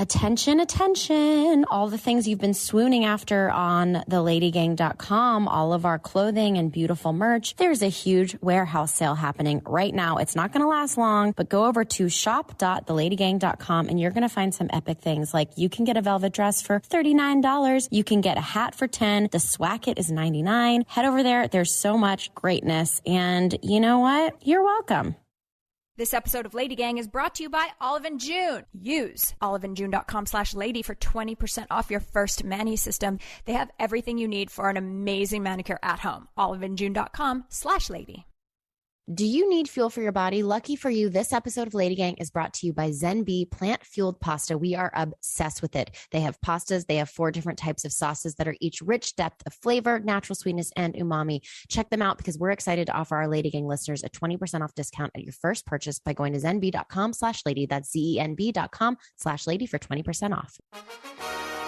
Attention, attention. All the things you've been swooning after on the LadyGang.com, all of our clothing and beautiful merch. There's a huge warehouse sale happening right now. It's not going to last long, but go over to shop.theladygang.com and you're going to find some epic things. Like you can get a velvet dress for $39. You can get a hat for $10. The swacket is $99. Head over there. There's so much greatness. And you know what? You're welcome. This episode of Lady Gang is brought to you by Olive & June. Use oliveandjune.com/lady for 20% off your first mani system. They have everything you need for an amazing manicure at home. oliveandjune.com/lady. Do you need fuel for your body? Lucky for you, this episode of Lady Gang is brought to you by Zen B plant-fueled pasta. We are obsessed with it. They have pastas. They have 4 different types of sauces that are each rich depth of flavor, natural sweetness, and umami. Check them out because we're excited to offer our Lady Gang listeners a 20% off discount at your first purchase by going to zenb.com/lady. That's zenb.com/lady for 20% off.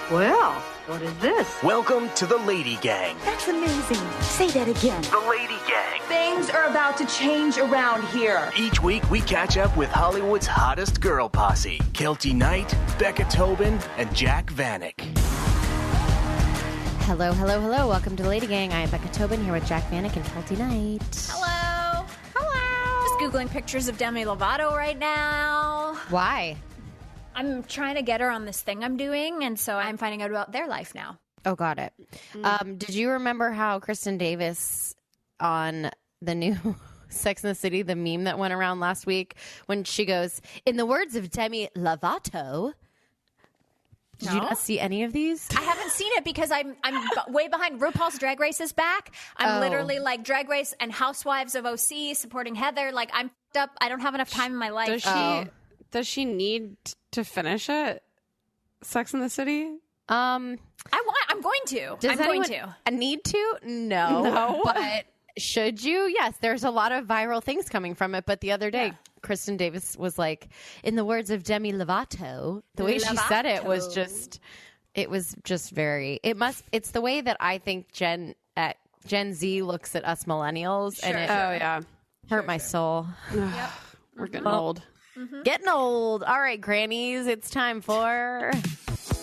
Well, what is this? Welcome to the Lady Gang. That's amazing. Say that again. The Lady Gang. Things are about to change around here. Each week, we catch up with Hollywood's hottest girl posse, Keltie Knight, Becca Tobin, and Jack Vanek. Hello, hello, hello. Welcome to the Lady Gang. I am Becca Tobin here with Jack Vanek and Keltie Knight. Hello. Hello. Just Googling pictures of Demi Lovato right now. Why? I'm trying to get her on this thing I'm doing, and so I'm finding out about their life now. Oh, got it. Did you remember how Kristen Davis on the new Sex and the City, the meme that went around last week, when she goes, in the words of Demi Lovato? Did you not see any of these? I haven't seen it because I'm way behind. RuPaul's Drag Race is back. I'm literally like Drag Race and Housewives of OC supporting Heather. Like I'm f***ed up. I don't have enough time in my life. Does she need to finish it? Sex and the City? I'm going to. I'm going to. I need to? No. But should you? Yes, there's a lot of viral things coming from it. But the other day, Kristen Davis was like, in the words of Demi Lovato, the way she said it was just very, it's the way that I think Gen Z looks at us millennials. Sure, and it hurt my soul. Yep. We're getting old. Mm-hmm. Getting old. All right, grannies, it's time for...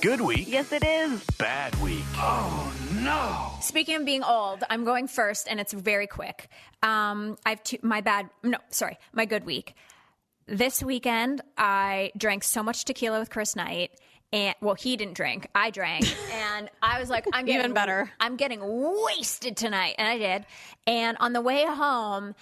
Good week. Yes, it is. Bad week. Oh, no. Speaking of being old, I'm going first, and it's very quick. I have my good week. This weekend, I drank so much tequila with Chris Knight. And he didn't drink. I drank. And I was like, I'm getting even better. I'm getting wasted tonight. And I did. And on the way home,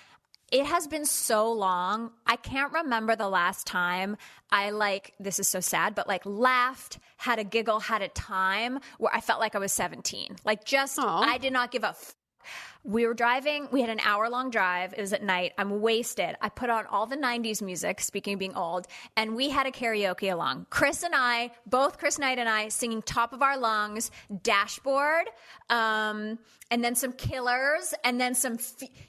it has been so long. I can't remember the last time I this is so sad, but laughed, had a giggle, had a time where I felt like I was 17. I did not give a We were driving. We had an hour-long drive. It was at night. I'm wasted. I put on all the 90s music, speaking of being old, and we had a karaoke along. Chris Knight and I, singing top of our lungs, Dashboard, and then some Killers, and then some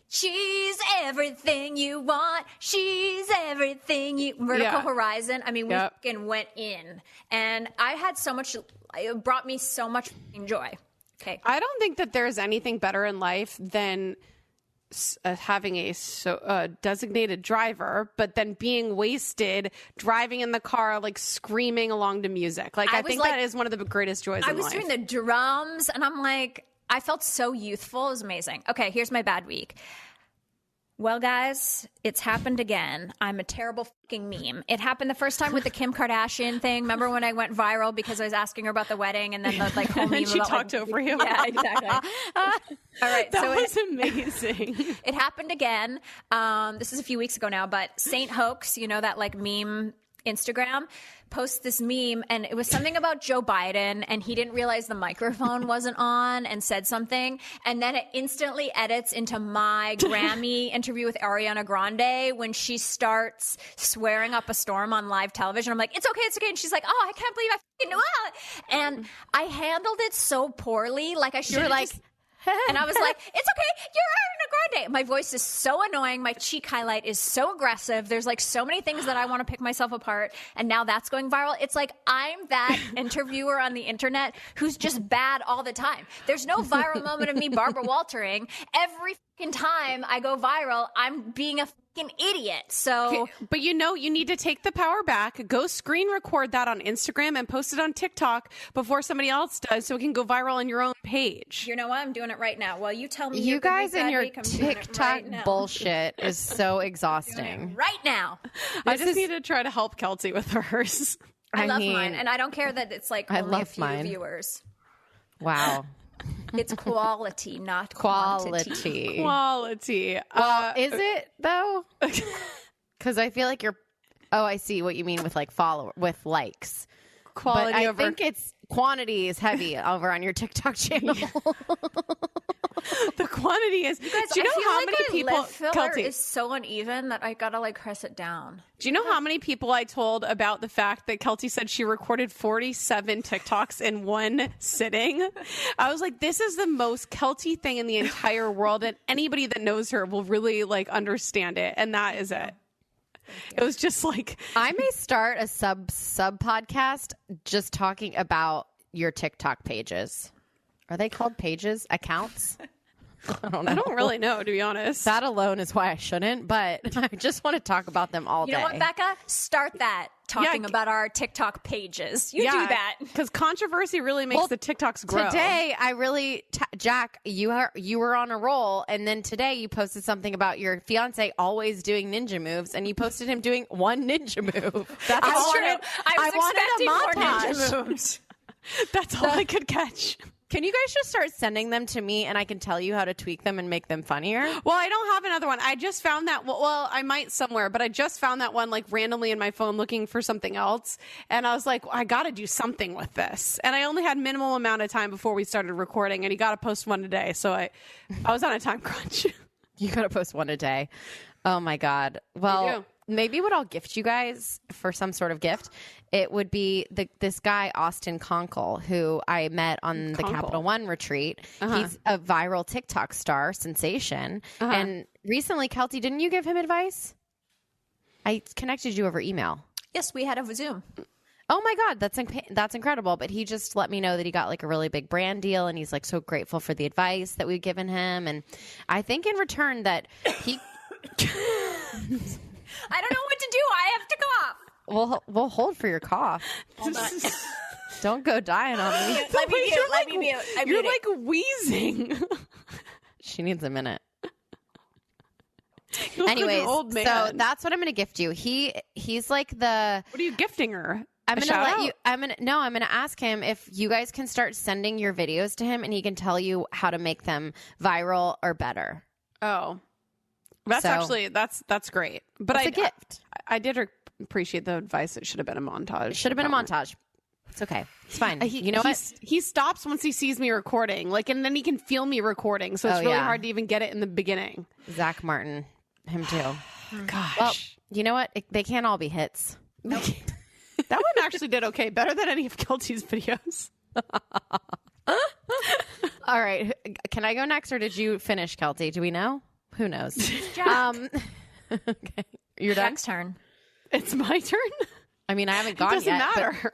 She's Everything You Want, She's Everything You... Vertical Horizon. I mean, we fucking went in. And I had so much... It brought me so much joy. Okay. I don't think that there's anything better in life than having a designated driver, but then being wasted, driving in the car, screaming along to music. I think that is one of the greatest joys in life. I was doing the drums, and I'm like, I felt so youthful. It was amazing. Okay, here's my bad week. Well, guys, it's happened again. I'm a terrible fucking meme. It happened the first time with the Kim Kardashian thing. Remember when I went viral because I was asking her about the wedding, and then the whole meme she about talked over you. Yeah, exactly. All right, that was amazing. It happened again. This is a few weeks ago now, but Saint Hoax, that meme Instagram, posts this meme, and it was something about Joe Biden, and he didn't realize the microphone wasn't on and said something, and then it instantly edits into my Grammy interview with Ariana Grande when she starts swearing up a storm on live television. I'm like, it's okay, and she's like, oh, I can't believe I fucking knew that. And I handled it so poorly, I should have and I was like, it's okay, you're Ariana Grande. My voice is so annoying. My cheek highlight is so aggressive. There's so many things that I want to pick myself apart. And now that's going viral. It's like I'm that interviewer on the internet who's just bad all the time. There's no viral moment of me Barbara Waltering. Every time I go viral, I'm being a fucking idiot. So, but you need to take the power back, go screen record that on Instagram and post it on TikTok before somebody else does, so it can go viral on your own page. you know what? I'm doing it right now. Well, you tell me. You guys and your I'm doing it TikTok right now. bullshit is so exhausting. Right now. I just need to try to help Keltie with hers. I love mine, and I don't care that it's like only a few viewers. Wow. It's quality, not Quality. Quality. Well, is it though? Because I feel like you're. Oh, I see what you mean with like with likes. Quality. But I think it's quantity is heavy over on your TikTok channel. The quantity is. You guys, do you know I feel how like many my people? lip filler Keltie, is so uneven that I gotta like press it down. do you know how many people I told about the fact that Keltie said she recorded 47 TikToks in one sitting? I was like, this is the most Keltie thing in the entire world, and anybody that knows her will really like understand it. And that is it. It was just like, I may start a sub podcast just talking about your TikTok pages. Are they called pages? Accounts? I don't know. I don't really know, to be honest. That alone is why I shouldn't, but I just want to talk about them all day. You know what, Becca? Start that talking about our TikTok pages. You do that. Because controversy really makes the TikToks grow. Today, I really, Jack, you were on a roll, and then today you posted something about your fiance always doing ninja moves, and you posted him doing one ninja move. That's true. I was expecting more montage. ninja moves. That's all I could catch. Can you guys just start sending them to me and I can tell you how to tweak them and make them funnier? Well, I don't have another one. I just found that, well, I might somewhere, but I just found that one like randomly in my phone looking for something else. And I was like, I got to do something with this. And I only had minimal amount of time before we started recording, and you got to post one a day. So I was on a time crunch. You got to post one a day. Oh my God. Well, maybe what I'll gift you guys for some sort of gift, it would be this guy, Austin Conkle, who I met on the Capital One retreat. He's a viral TikTok star sensation. And recently, Keltie, didn't you give him advice? I connected you over email. Yes, we had a Zoom. Oh my God, that's incredible. But he just let me know that he got like a really big brand deal, and he's like so grateful for the advice that we've given him. And I think in return that he... I don't know what to do. I have to cough. We'll hold for your cough. Don't go dying on me. Let me mute. You're like wheezing. She needs a minute. Anyways, so that's what I'm going to gift you. He's like the. What are you gifting her? I'm going to let you. I'm going to ask him if you guys can start sending your videos to him, and he can tell you how to make them viral or better. Oh, that's great. But it's a gift. I did appreciate the advice. It should have been a montage. It should have been a montage. It's okay. It's fine. You know what? He stops once he sees me recording, and then he can feel me recording. So it's really hard to even get it in the beginning. Zach Martin, him too. Gosh. Well, you know what? They can't all be hits. That one actually did okay, better than any of Keltie's videos. All right. Can I go next, or did you finish, Keltie? Do we know? Who knows? Okay. You're done? Jack's turn. It's my turn? I mean, I haven't gone yet. It doesn't matter.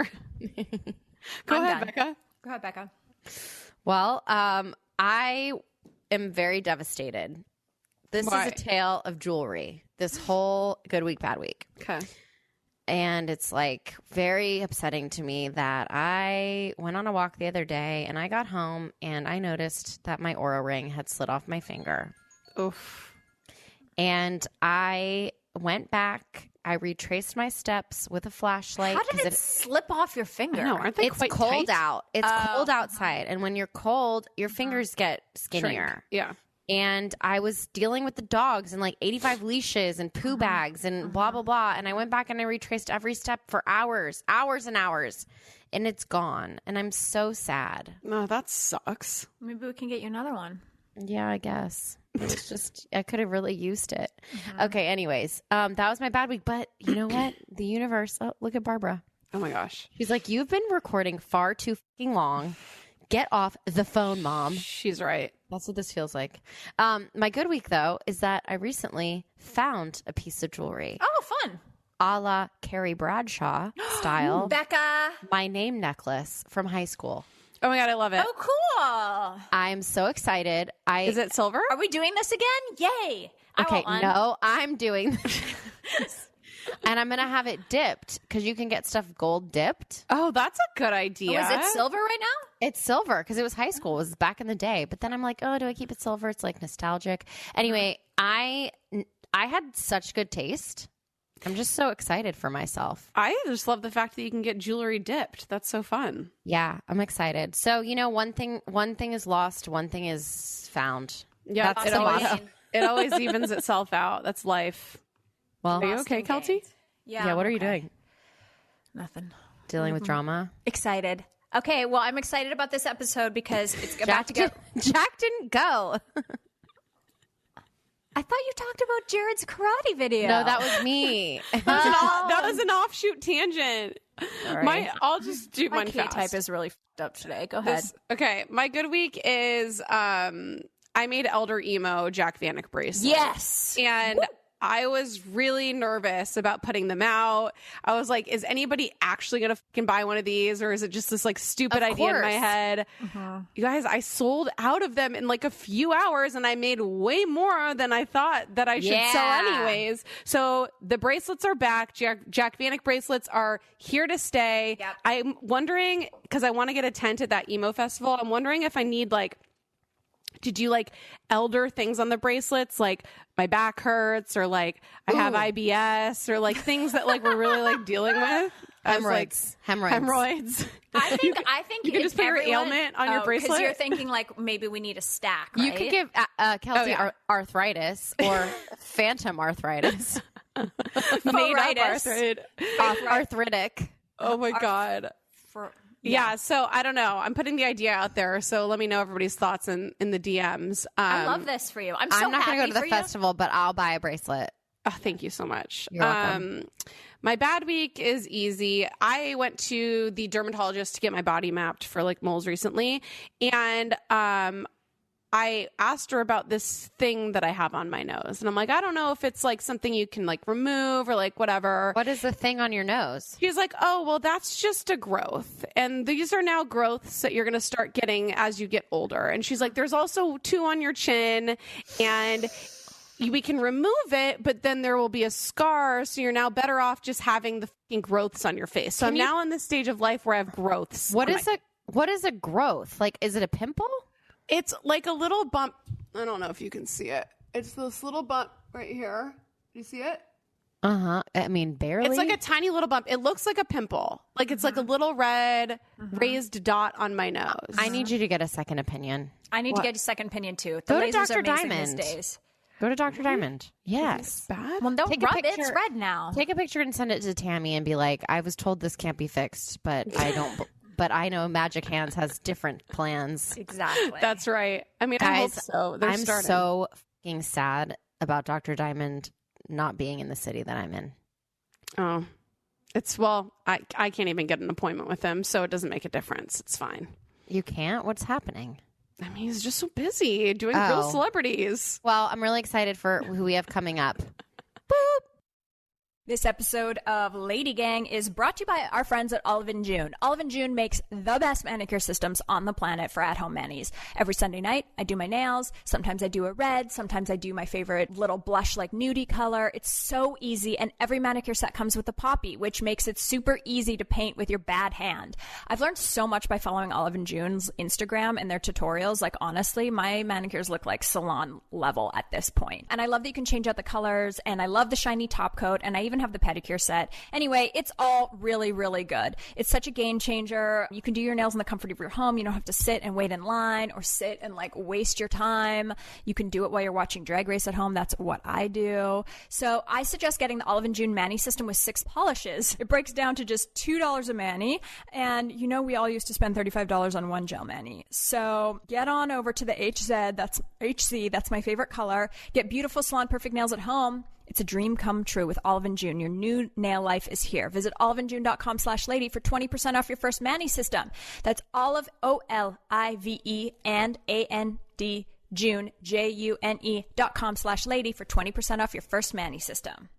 Go ahead, Becca. Go ahead, Becca. Well, I am very devastated. This is a tale of jewelry. This whole Good Week, Bad Week. Okay. And it's like very upsetting to me that I went on a walk the other day and I got home and I noticed that my Oura ring had slid off my finger. Oof. And I went back. I retraced my steps with a flashlight. How did it slip off your finger? No, aren't they It's quite cold tight? out. It's cold outside. And when you're cold, your fingers get skinnier. Shrink. Yeah. And I was dealing with the dogs and like 85 leashes and poo bags and blah, blah, blah. And I went back and I retraced every step for hours and hours. And it's gone. And I'm so sad. No, that sucks. Maybe we can get you another one. Yeah, I guess. It was just, I could have really used it. Okay, anyways, that was my bad week. But you know what? The universe, oh, look at Barbara. Oh my gosh. She's like, you've been recording far too fucking long. Get off the phone, Mom. She's right. That's what this feels like. My good week, though, is that I recently found a piece of jewelry. Oh, fun. A la Carrie Bradshaw style. Becca. My name necklace from high school. Oh my God, I love it. Oh, cool. I'm so excited. Is it silver? Are we doing this again? Yay. Okay, no, I'm doing this. And I'm going to have it dipped because you can get stuff gold dipped. Oh, that's a good idea. Oh, is it silver right now? It's silver because it was high school. It was back in the day. But then I'm like, oh, do I keep it silver? It's like nostalgic. Anyway, I had such good taste. I'm just so excited for myself. I just love the fact that you can get jewelry dipped. That's so fun. Yeah, I'm excited. So, one thing is lost, one thing is found. Yeah, That's it always evens itself out. That's life. Well, are you okay, Keltie? Yeah. What are you doing? Nothing. Dealing with drama? Excited. Okay, well, I'm excited about this episode because it's about to go. Jack didn't go. I thought you talked about Jared's karate video. No, that was me. That was an offshoot tangent. Sorry. I'll just do my one K fast. type is really f***ed up today. Go ahead. Okay, my good week is I made Elder Emo Jack Vanek bracelets. Yes. And I was really nervous about putting them out. I was like, is anybody actually going to fucking buy one of these? Or is it just this like stupid idea in my head? You guys, I sold out of them in like a few hours and I made way more than I thought that I should sell anyways. So the bracelets are back. Jack Vanek bracelets are here to stay. Yep. I'm wondering, because I want to get a tent at that emo festival. I'm wondering if I need to do like elder things on the bracelets, like my back hurts or like I have IBS or like things that like we're really like dealing with. Hemorrhoids. I think you can just put your ailment on your bracelet. Because you're thinking like maybe we need a stack, right? You could give Keltie arthritis or phantom arthritis. Arthritic. Oh my God. Yeah, so I don't know. I'm putting the idea out there. So let me know everybody's thoughts in the DMs. I love this for you. I'm not going to go to the you. festival, but I'll buy a bracelet. Oh, thank you so much. You're welcome. My bad week is easy. I went to the dermatologist to get my body mapped for like moles recently. And I asked her about this thing that I have on my nose. And I'm like, I don't know if it's like something you can like remove or like whatever. What is the thing on your nose? She's like, oh, well, that's just a growth. And these are now growths that you're going to start getting as you get older. And she's like, there's also 2 on your chin and we can remove it, but then there will be a scar. So you're now better off just having the fucking growths on your face. So I'm now in this stage of life where I have growths. What is a growth? Like, is it a pimple? It's like a little bump. I don't know if you can see it. It's this little bump right here. Do you see it? Uh-huh. I mean, barely. It's like a tiny little bump. It looks like a pimple. Like it's like a little red raised dot on my nose. I need you to get a second opinion. I need to get a second opinion too. The Go to lasers Dr. are amazing Diamond. these days. Go to Dr. Diamond. Yes. Bad? Well, don't Take a rub it. It's picture. red now. Take a picture and send it to Tammy and be like, I was told this can't be fixed, but I don't. But I know Magic Hands has different plans. Exactly. That's right. I mean, I hope so. They're I'm starting. so fucking sad about Dr. Diamond not being in the city that I'm in. Oh, I can't even get an appointment with him, so it doesn't make a difference. It's fine. You can't? What's happening? I mean, he's just so busy doing real celebrities. Well, I'm really excited for who we have coming up. This episode of LadyGang is brought to you by our friends at Olive & June. Olive & June makes the best manicure systems on the planet for at-home manis. Every Sunday night, I do my nails. Sometimes I do a red. Sometimes I do my favorite little blush like nudie color. It's so easy, and every manicure set comes with a poppy, which makes it super easy to paint with your bad hand. I've learned so much by following Olive & June's Instagram and their tutorials. Like, honestly, my manicures look like salon level at this point. And I love that you can change out the colors, and I love the shiny top coat, and I even have the pedicure set. Anyway, it's all really, really good. It's such a game changer. You can do your nails in the comfort of your home. You don't have to sit and wait in line or sit and like waste your time. You can do it while you're watching Drag Race at home. That's what I do. So I suggest getting the Olive & June Mani system with 6 polishes. It breaks down to just $2 a mani. And you know, we all used to spend $35 on one gel mani. So get on over to the HC. That's my favorite color. Get beautiful salon perfect nails at home. It's a dream come true with Olive & June. Your new nail life is here. Visit oliveandjune.com/lady for 20% off your first mani system. That's Olive, OLIVE, and AND June, JUNE.com/lady for 20% off your first mani system.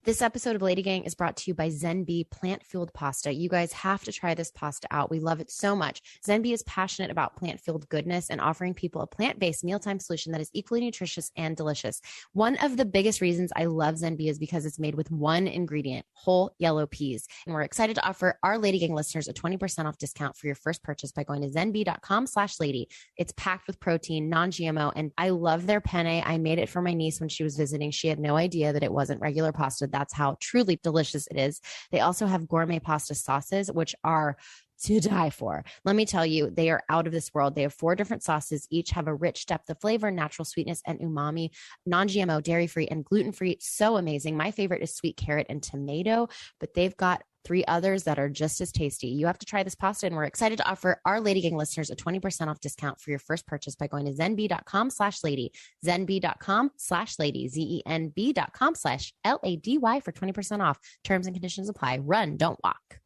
This episode of Lady Gang is brought to you by Zenbee plant-fueled pasta. You guys have to try this pasta out. We love it so much. Zenbee is passionate about plant-fueled goodness and offering people a plant-based mealtime solution that is equally nutritious and delicious. One of the biggest reasons I love Zenbee is because it's made with one ingredient, whole yellow peas. And we're excited to offer our Lady Gang listeners a 20% off discount for your first purchase by going to zenbee.com/lady. It's packed with protein, non-GMO, and I love their penne. I made it for my niece when she was visiting. She had no idea that it wasn't regular pasta. That's how truly delicious it is. They also have gourmet pasta sauces, which are to die for. Let me tell you, they are out of this world. They have 4 different sauces. Each have a rich depth of flavor, natural sweetness, and umami, non-GMO, dairy-free, and gluten-free. So amazing. My favorite is sweet carrot and tomato, but they've got 3 others that are just as tasty. You have to try this pasta, and we're excited to offer our Lady Gang listeners a 20% off discount for your first purchase by going to zenbee.com/lady, zenbee.com/lady, zenb.com/lady for 20% off. Terms and conditions apply. Run, don't walk.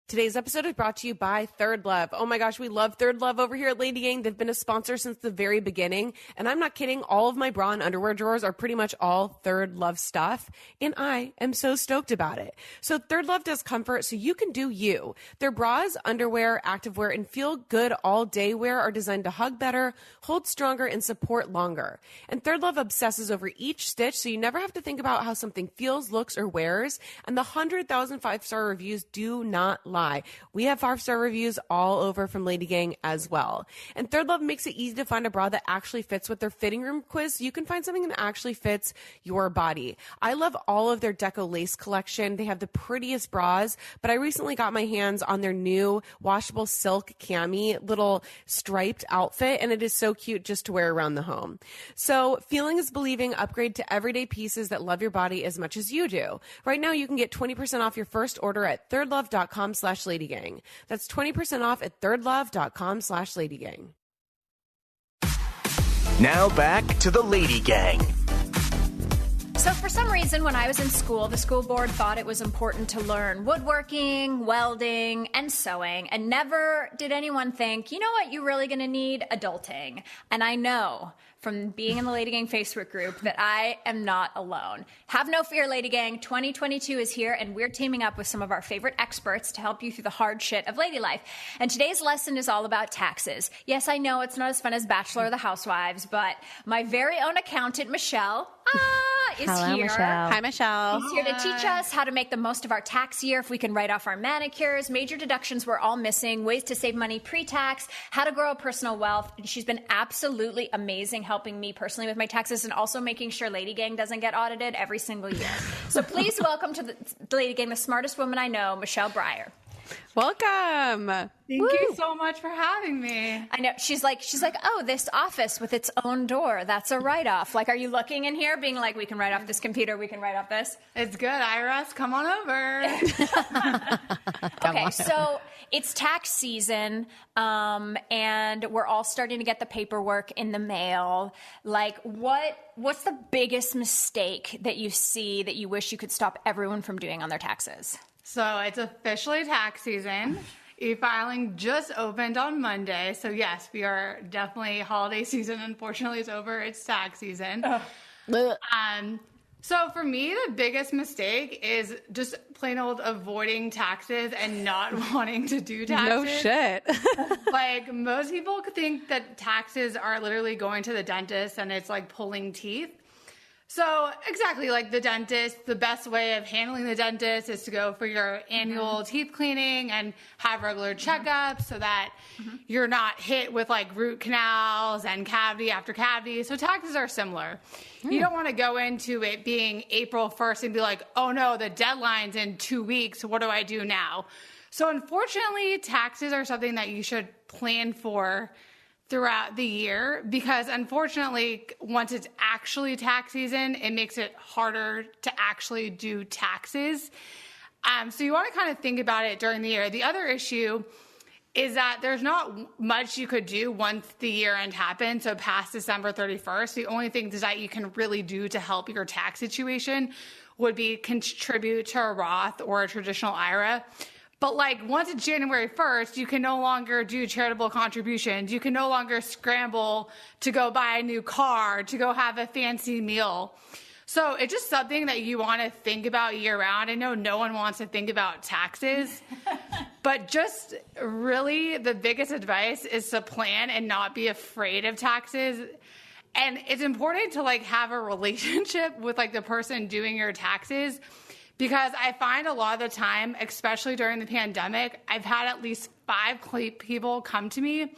Today's episode is brought to you by Third Love. Oh my gosh, we love Third Love over here at Lady Gang. They've been a sponsor since the very beginning. And I'm not kidding. All of my bra and underwear drawers are pretty much all Third Love stuff. And I am so stoked about it. So Third Love does comfort so you can do you. Their bras, underwear, activewear, and feel good all day wear are designed to hug better, hold stronger, and support longer. And Third Love obsesses over each stitch so you never have to think about how something feels, looks, or wears. And the 100,000 5-star reviews do not lie. We have 5-star reviews all over from Lady Gang as well. And Third Love makes it easy to find a bra that actually fits with their fitting room quiz. So you can find something that actually fits your body. I love all of their Deco Lace collection. They have the prettiest bras, but I recently got my hands on their new washable silk cami little striped outfit, and it is so cute just to wear around the home. So feeling is believing. Upgrade to everyday pieces that love your body as much as you do. Right now, you can get 20% off your first order at thirdlove.com/LadyGang. That's 20% off at thirdlove.com/LadyGang. Now back to the Lady Gang. So for some reason, when I was in school, the school board thought it was important to learn woodworking, welding, and sewing. And never did anyone think, you know what, you're really going to need adulting. And I know from being in the Lady Gang Facebook group that I am not alone. Have no fear, Lady Gang. 2022 is here, and we're teaming up with some of our favorite experts to help you through the hard shit of lady life. And today's lesson is all about taxes. Yes, I know it's not as fun as Bachelor of the Housewives, but my very own accountant, Michelle, is Hello, here. Michelle. Hi, Michelle. She's here to teach us how to make the most of our tax year, if we can write off our manicures, major deductions we're all missing, ways to save money pre-tax, how to grow a personal wealth. And she's been absolutely amazing helping me personally with my taxes and also making sure Lady Gang doesn't get audited every single year. So please welcome to the Lady Gang, the smartest woman I know, Michelle Bryar. Welcome. Thank you so much for having me. I know. She's like, oh, this office with its own door, that's a write-off. Like, are you looking in here being like, we can write off this computer, we can write off this? It's good, Iris. Come on over. Okay, so it's tax season, and we're all starting to get the paperwork in the mail. Like, what's the biggest mistake that you see that you wish you could stop everyone from doing on their taxes? So it's officially tax season. E-filing just opened on Monday. So yes, we are definitely holiday season. Unfortunately, it's over. It's tax season. So for me, the biggest mistake is just plain old avoiding taxes and not wanting to do taxes. No shit. Like, most people could think that taxes are literally going to the dentist and it's like pulling teeth. So exactly, like the dentist, the best way of handling the dentist is to go for your annual teeth cleaning and have regular checkups so that you're not hit with like root canals and cavity after cavity. So taxes are similar. You don't want to go into it being April 1st and be like, oh no, the deadline's in 2 weeks. What do I do now? So unfortunately, taxes are something that you should plan for throughout the year, because unfortunately, once it's actually tax season, it makes it harder to actually do taxes. So you want to kind of think about it during the year. The other issue is that there's not much you could do once the year end happens. So past December 31st, the only thing that you can really do to help your tax situation would be contribute to a Roth or a traditional IRA. But like once it's January 1st, you can no longer do charitable contributions. You can no longer scramble to go buy a new car, to go have a fancy meal. So it's just something that you want to think about year round. I know no one wants to think about taxes, but just really the biggest advice is to plan and not be afraid of taxes. And it's important to like have a relationship with like the person doing your taxes, because I find a lot of the time, especially during the pandemic, I've had at least 5 people come to me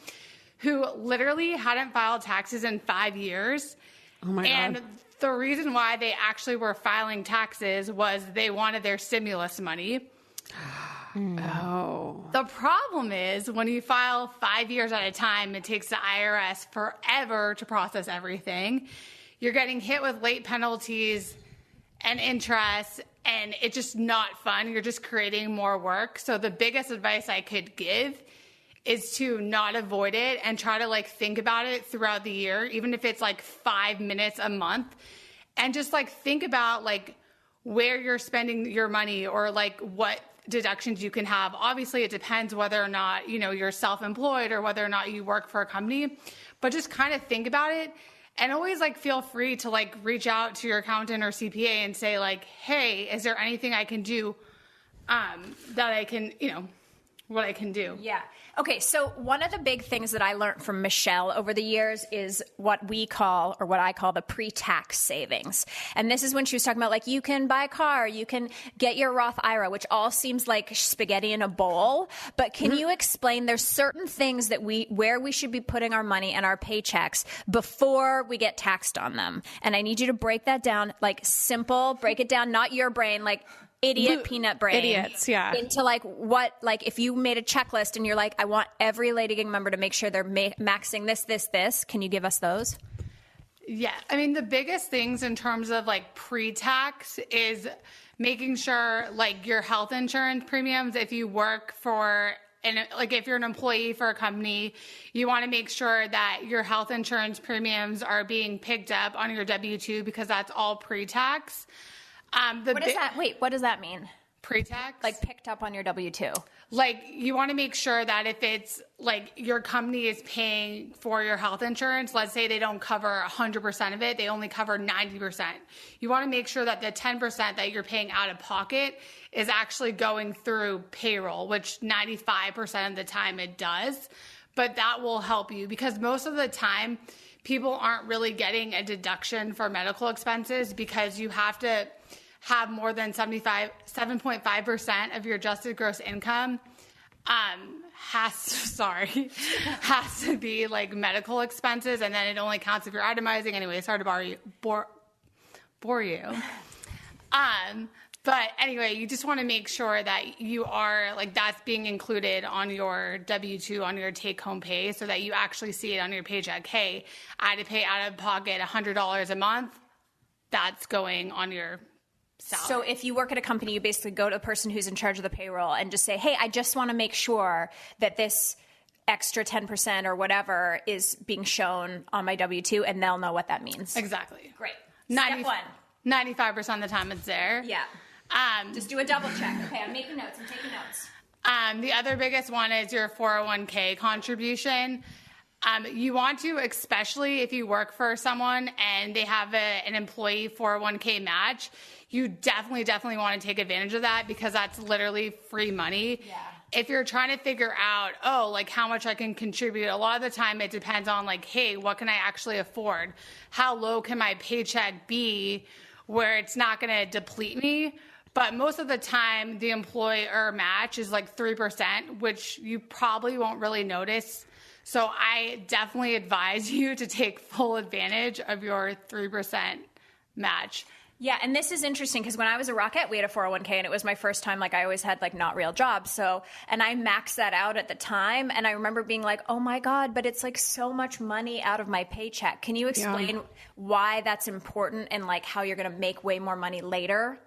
who literally hadn't filed taxes in 5 years. Oh my God. The reason why they actually were filing taxes was they wanted their stimulus money. Oh. The problem is when you file 5 years at a time, it takes the IRS forever to process everything. You're getting hit with late penalties and interest, and it's just not fun. You're just creating more work. So the biggest advice I could give is to not avoid it and try to like think about it throughout the year, even if it's like 5 minutes a month, and just like think about like where you're spending your money or like what deductions you can have. Obviously it depends whether or not, you know, you're self-employed or whether or not you work for a company, but just kind of think about it. And always like feel free to like reach out to your accountant or CPA and say like, hey, is there anything I can do that I can, you know, what I can do. Yeah. Okay. So one of the big things that I learned from Michelle over the years is what we call, or what I call, the pre-tax savings. And this is when she was talking about like, you can buy a car, you can get your Roth Ira, which all seems like spaghetti in a bowl. But can you explain, there's certain things that where we should be putting our money and our paychecks before we get taxed on them. And I need you to break that down, like simple, break it down, not your brain, like idiot peanut brain. Idiots, yeah. Into like what, like if you made a checklist and you're like, I want every LadyGang member to make sure they're maxing this. Can you give us those? Yeah. I mean, the biggest things in terms of like pre-tax is making sure like your health insurance premiums, if you work for, and like if you're an employee for a company, you want to make sure that your health insurance premiums are being picked up on your W-2, because that's all pre-tax. What does that mean? Pre-tax? Like picked up on your W-2? Like you want to make sure that if it's like your company is paying for your health insurance, let's say they don't cover 100% of it, they only cover 90%. You want to make sure that the 10% that you're paying out of pocket is actually going through payroll, which 95% of the time it does. But that will help you, because most of the time people aren't really getting a deduction for medical expenses, because you have to have more than 7.5% of your adjusted gross income has to be like medical expenses, and then it only counts if you're itemizing. Anyway, sorry to bore you. But anyway, you just want to make sure that you are like, that's being included on your W-2, on your take-home pay, so that you actually see it on your paycheck. Hey, I had to pay out of pocket $100 a month. That's going on your salary. So if you work at a company, you basically go to the person who's in charge of the payroll and just say, hey, I just want to make sure that this extra 10% or whatever is being shown on my W-2, and they'll know what that means. Exactly. Great. Step 1. 95% of the time it's there. Yeah. Just do a double check. Okay, I'm making notes. I'm taking notes. The other biggest one is your 401k contribution. You want to, especially if you work for someone and they have an employee 401k match, you definitely want to take advantage of that, because that's literally free money. Yeah. If you're trying to figure out, like how much I can contribute, a lot of the time it depends on like, hey, what can I actually afford? How low can my paycheck be where it's not going to deplete me? But most of the time, the employer match is like 3%, which you probably won't really notice. So I definitely advise you to take full advantage of your 3% match. Yeah, and this is interesting because when I was a Rocket, we had a 401k, and it was my first time. Like I always had like not real jobs, and I maxed that out at the time, and I remember being like, "Oh my god!" But it's like so much money out of my paycheck. Can you explain why that's important and like how you're going to make way more money later?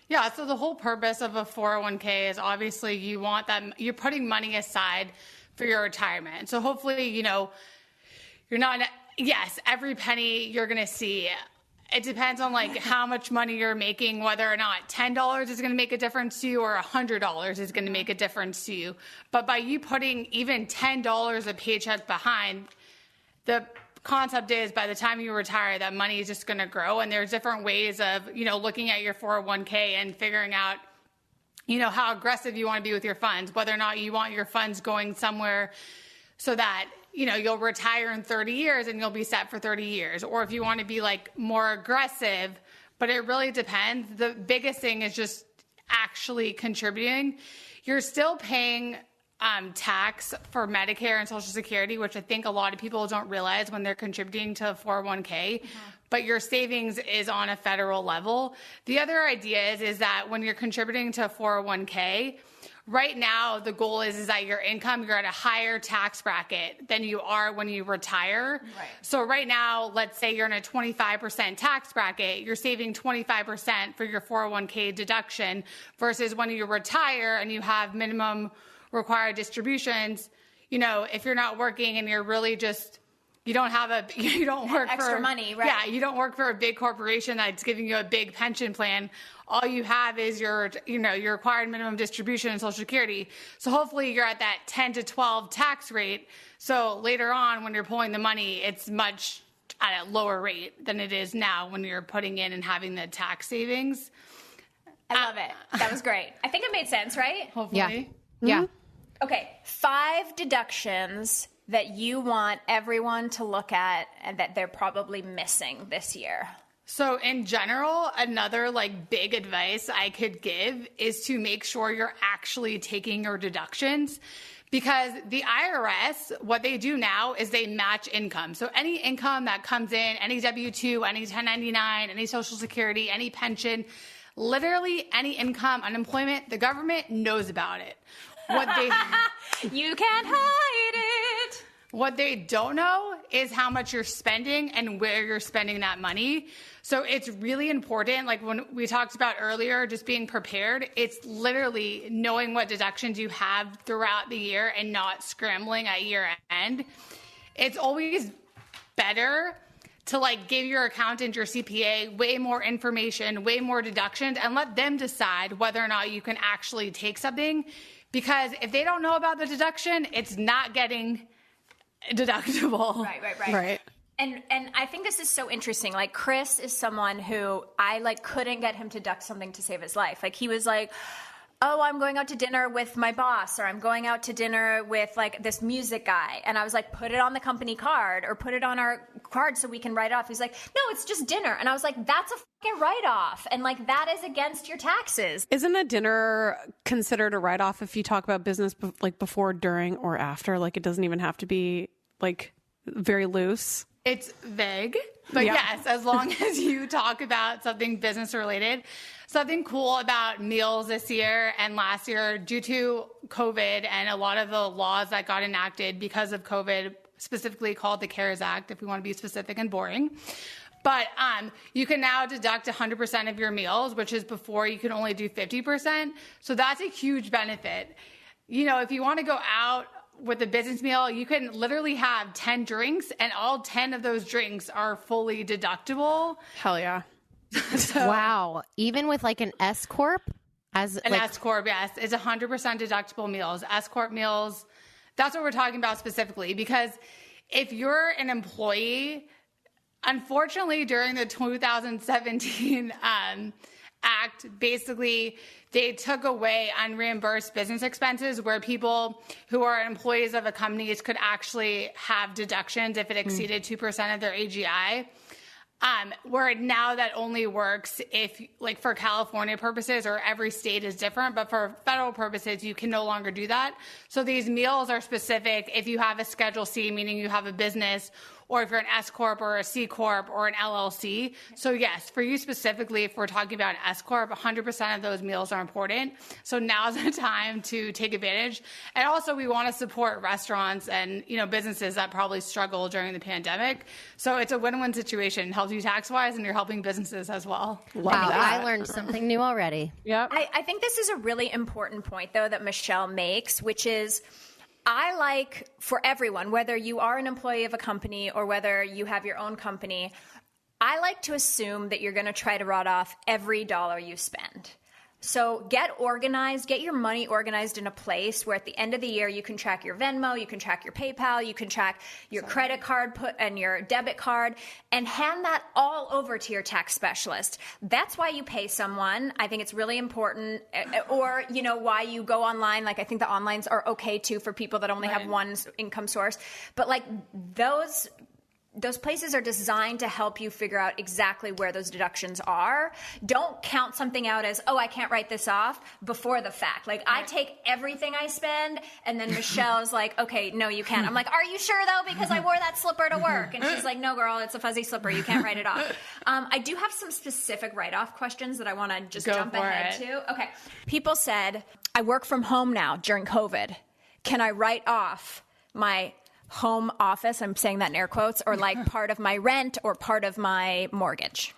Yeah, so the whole purpose of a 401k is obviously you want that, you're putting money aside for your retirement. So hopefully, you're not, yes, every penny you're going to see. It depends on like how much money you're making, whether or not $10 is going to make a difference to you or $100 is going to make a difference to you. But by you putting even $10 a paycheck behind, the concept is by the time you retire, that money is just going to grow. And there's different ways of, looking at your 401k and figuring out, how aggressive you want to be with your funds, whether or not you want your funds going somewhere so that, you'll retire in 30 years and you'll be set for 30 years. Or if you want to be like more aggressive, but it really depends. The biggest thing is just actually contributing. You're still paying tax for Medicare and Social Security, which I think a lot of people don't realize when they're contributing to a 401k, but your savings is on a federal level. The other idea is that when you're contributing to a 401k, right now the goal is that your income, you're at a higher tax bracket than you are when you retire. Right. So right now, let's say you're in a 25% tax bracket, you're saving 25% for your 401k deduction versus when you retire and you have minimum required distributions, if you're not working and you're really just, you don't work extra money, right? Yeah, you don't work for a big corporation that's giving you a big pension plan. All you have is your required minimum distribution and Social Security. So hopefully you're at that 10 to 12 tax rate. So later on when you're pulling the money, it's much at a lower rate than it is now when you're putting in and having the tax savings. I love it. That was great. I think it made sense, right? Hopefully. Yeah. Okay, 5 deductions that you want everyone to look at and that they're probably missing this year. So in general, another big advice I could give is to make sure you're actually taking your deductions, because the IRS, what they do now is they match income. So any income that comes in, any W-2, any 1099, any Social Security, any pension, literally any income, unemployment, the government knows about it. You can't hide it. What they don't know is how much you're spending and where you're spending that money. So it's really important. Like when we talked about earlier, just being prepared, it's literally knowing what deductions you have throughout the year and not scrambling at year end. It's always better to give your accountant, your CPA, way more information, way more deductions, and let them decide whether or not you can actually take something. Because if they don't know about the deduction, it's not getting deductible. Right. And I think this is so interesting. Chris is someone who I couldn't get him to deduct something to save his life. He was like, oh, I'm going out to dinner with my boss, or I'm going out to dinner with this music guy. And I was like, put it on the company card or put it on our card so we can write it off. He's like, no, it's just dinner. And I was like, that's a fucking write-off. And that is against your taxes. Isn't a dinner considered a write-off if you talk about business before, during, or after? It doesn't even have to be very loose. It's vague, but yes, as long as you talk about something business related. Something cool about meals this year and last year due to COVID and a lot of the laws that got enacted because of COVID, specifically called the CARES Act, if we want to be specific and boring. But you can now deduct 100% of your meals, which is before you can only do 50%. So that's a huge benefit. If you want to go out with a business meal, you can literally have 10 drinks and all 10 of those drinks are fully deductible. Hell yeah. Wow. Even with an S Corp? S Corp, yes. It's 100% deductible meals. S Corp meals, that's what we're talking about specifically. Because if you're an employee, unfortunately during the 2017 Act, basically they took away unreimbursed business expenses where people who are employees of a company could actually have deductions if it exceeded 2% of their AGI. Where now that only works if, for California purposes, or every state is different, but for federal purposes, you can no longer do that. So these meals are specific if you have a Schedule C, meaning you have a business, or if you're an S Corp or a C Corp or an LLC. So yes, for you specifically, if we're talking about an S Corp, 100% of those meals are important. So now's the time to take advantage. And also we want to support restaurants and, businesses that probably struggle during the pandemic. So it's a win-win situation. It helps you tax-wise and you're helping businesses as well. Wow, I learned something new already. Yep. I think this is a really important point, though, that Michelle makes, which is I like for everyone, whether you are an employee of a company or whether you have your own company, I like to assume that you're going to try to write off every dollar you spend. So get organized, get your money organized in a place where at the end of the year you can track your Venmo, you can track your PayPal, you can track your credit card and your debit card, and hand that all over to your tax specialist. That's why you pay someone. I think it's really important. Or, why you go online. Like, I think the onlines are okay too for people that only have one income source. But like those places are designed to help you figure out exactly where those deductions are. Don't count something out as, I can't write this off before the fact. Like, I take everything I spend, and then Michelle's like, okay, no, you can't. I'm like, are you sure, though? Because I wore that slipper to work. And she's like, no, girl, it's a fuzzy slipper. You can't write it off. I do have some specific write-off questions that I want to just jump ahead to. Okay. People said, I work from home now during COVID. Can I write off my home office, I'm saying that in air quotes, or like part of my rent or part of my mortgage?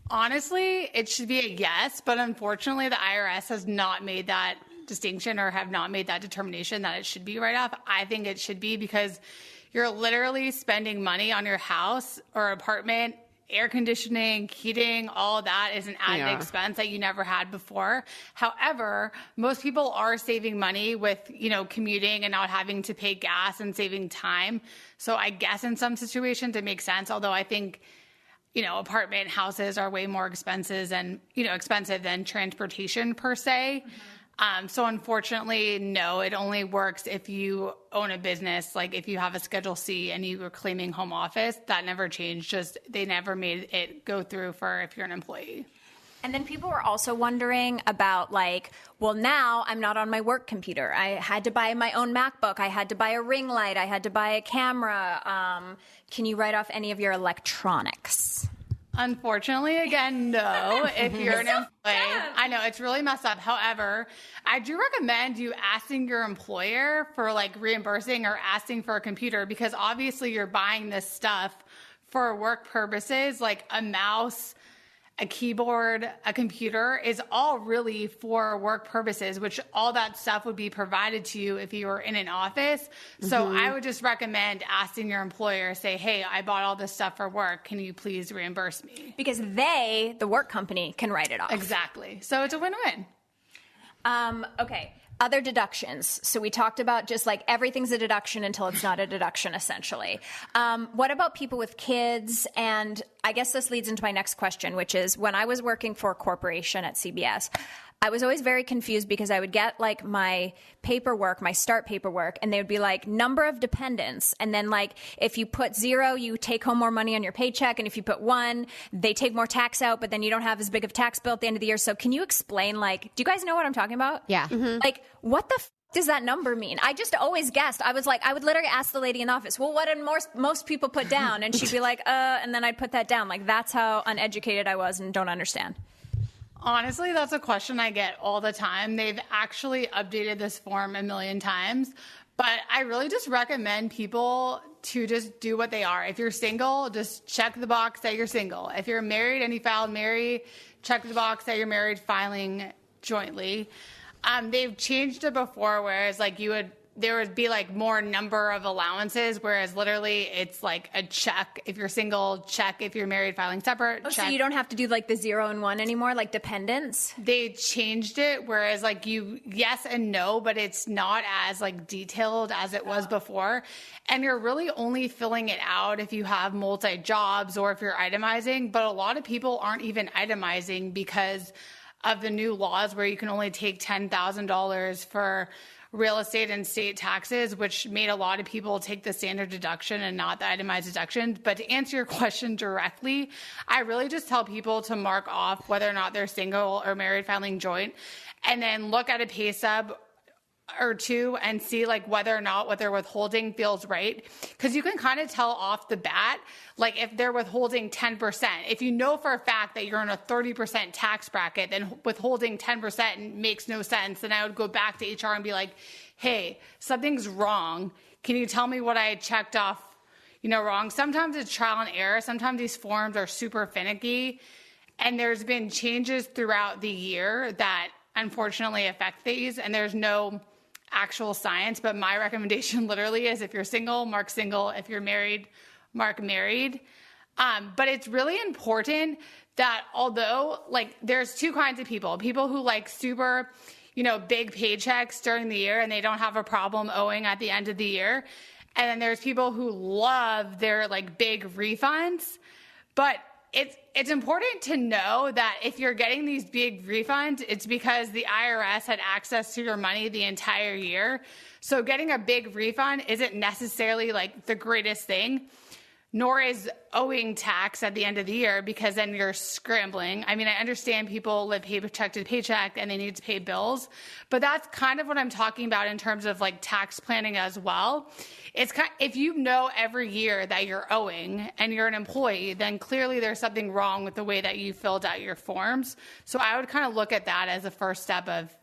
Honestly, it should be a yes, but unfortunately the IRS has not made that distinction or have not made that determination that it should be write-off. I think it should be, because you're literally spending money on your house or apartment. Air conditioning, heating, all that is an added expense that you never had before. However, most people are saving money with, commuting and not having to pay gas and saving time. So I guess in some situations it makes sense. Although I think, apartment houses are way more expensive than transportation per se. So unfortunately, no, it only works if you own a business. Like if you have a Schedule C and you were claiming home office, that never changed. Just they never made it go through for if you're an employee. And then people were also wondering about now I'm not on my work computer. I had to buy my own MacBook. I had to buy a ring light. I had to buy a camera. Can you write off any of your electronics? Unfortunately, again, no. If you're an employee, I know it's really messed up. However, I do recommend you asking your employer for reimbursing or asking for a computer, because obviously you're buying this stuff for work purposes, like a mouse, a keyboard, a computer is all really for work purposes, which all that stuff would be provided to you if you were in an office. So I would just recommend asking your employer, say, hey, I bought all this stuff for work. Can you please reimburse me? Because they, the work company, can write it off. Exactly. So it's a win-win. Okay. Other deductions. So we talked about just everything's a deduction until it's not a deduction, essentially. What about people with kids? And I guess this leads into my next question, which is when I was working for a corporation at CBS, I was always very confused because I would get my paperwork, my start paperwork, and they would be number of dependents. And then if you put 0, you take home more money on your paycheck. And if you put 1, they take more tax out, but then you don't have as big of tax bill at the end of the year. So can you explain, do you guys know what I'm talking about? Yeah. What the does that number mean? I just always guessed. I was I would literally ask the lady in the office, well, what did most people put down? And she'd be and then I'd put that down. That's how uneducated I was and don't understand. Honestly, that's a question I get all the time. They've actually updated this form a million times, but I really just recommend people to just do what they are. If you're single, just check the box that you're single. If you're married and you filed married, check the box that you're married, filing jointly. They've changed it before, whereas there would be more number of allowances, whereas literally it's a check if you're single, check if you're married, filing separate. Oh, check. So you don't have to do the 0 and 1 anymore, dependents? They changed it, whereas you yes and no, but it's not as detailed as it was before. And you're really only filling it out if you have multi jobs or if you're itemizing. But a lot of people aren't even itemizing because of the new laws where you can only take $10,000 for real estate and state taxes, which made a lot of people take the standard deduction and not the itemized deduction. But to answer your question directly, I really just tell people to mark off whether or not they're single or married filing joint, and then look at a pay stub or two and see whether or not what they're withholding feels right. Because you can kind of tell off the bat, if they're withholding 10%. If you know for a fact that you're in a 30% tax bracket, then withholding 10% makes no sense. Then I would go back to HR and be hey, something's wrong. Can you tell me what I checked off, wrong? Sometimes it's trial and error. Sometimes these forms are super finicky. And there's been changes throughout the year that unfortunately affect these. And there's no actual science, but my recommendation literally is if you're single, mark single. If you're married, mark married. But it's really important that although like there's two kinds of people who like super, big paychecks during the year and they don't have a problem owing at the end of the year. And then there's people who love their like big refunds. But it's important to know that if you're getting these big refunds, it's because the IRS had access to your money the entire year. So getting a big refund isn't necessarily like the greatest thing, nor is owing tax at the end of the year, because then you're scrambling. I mean, I understand people live paycheck to paycheck and they need to pay bills, but that's kind of what I'm talking about in terms of like tax planning as well. It's if you know every year that you're owing and you're an employee, then clearly there's something wrong with the way that you filled out your forms. So I would kind of look at that as a first step of,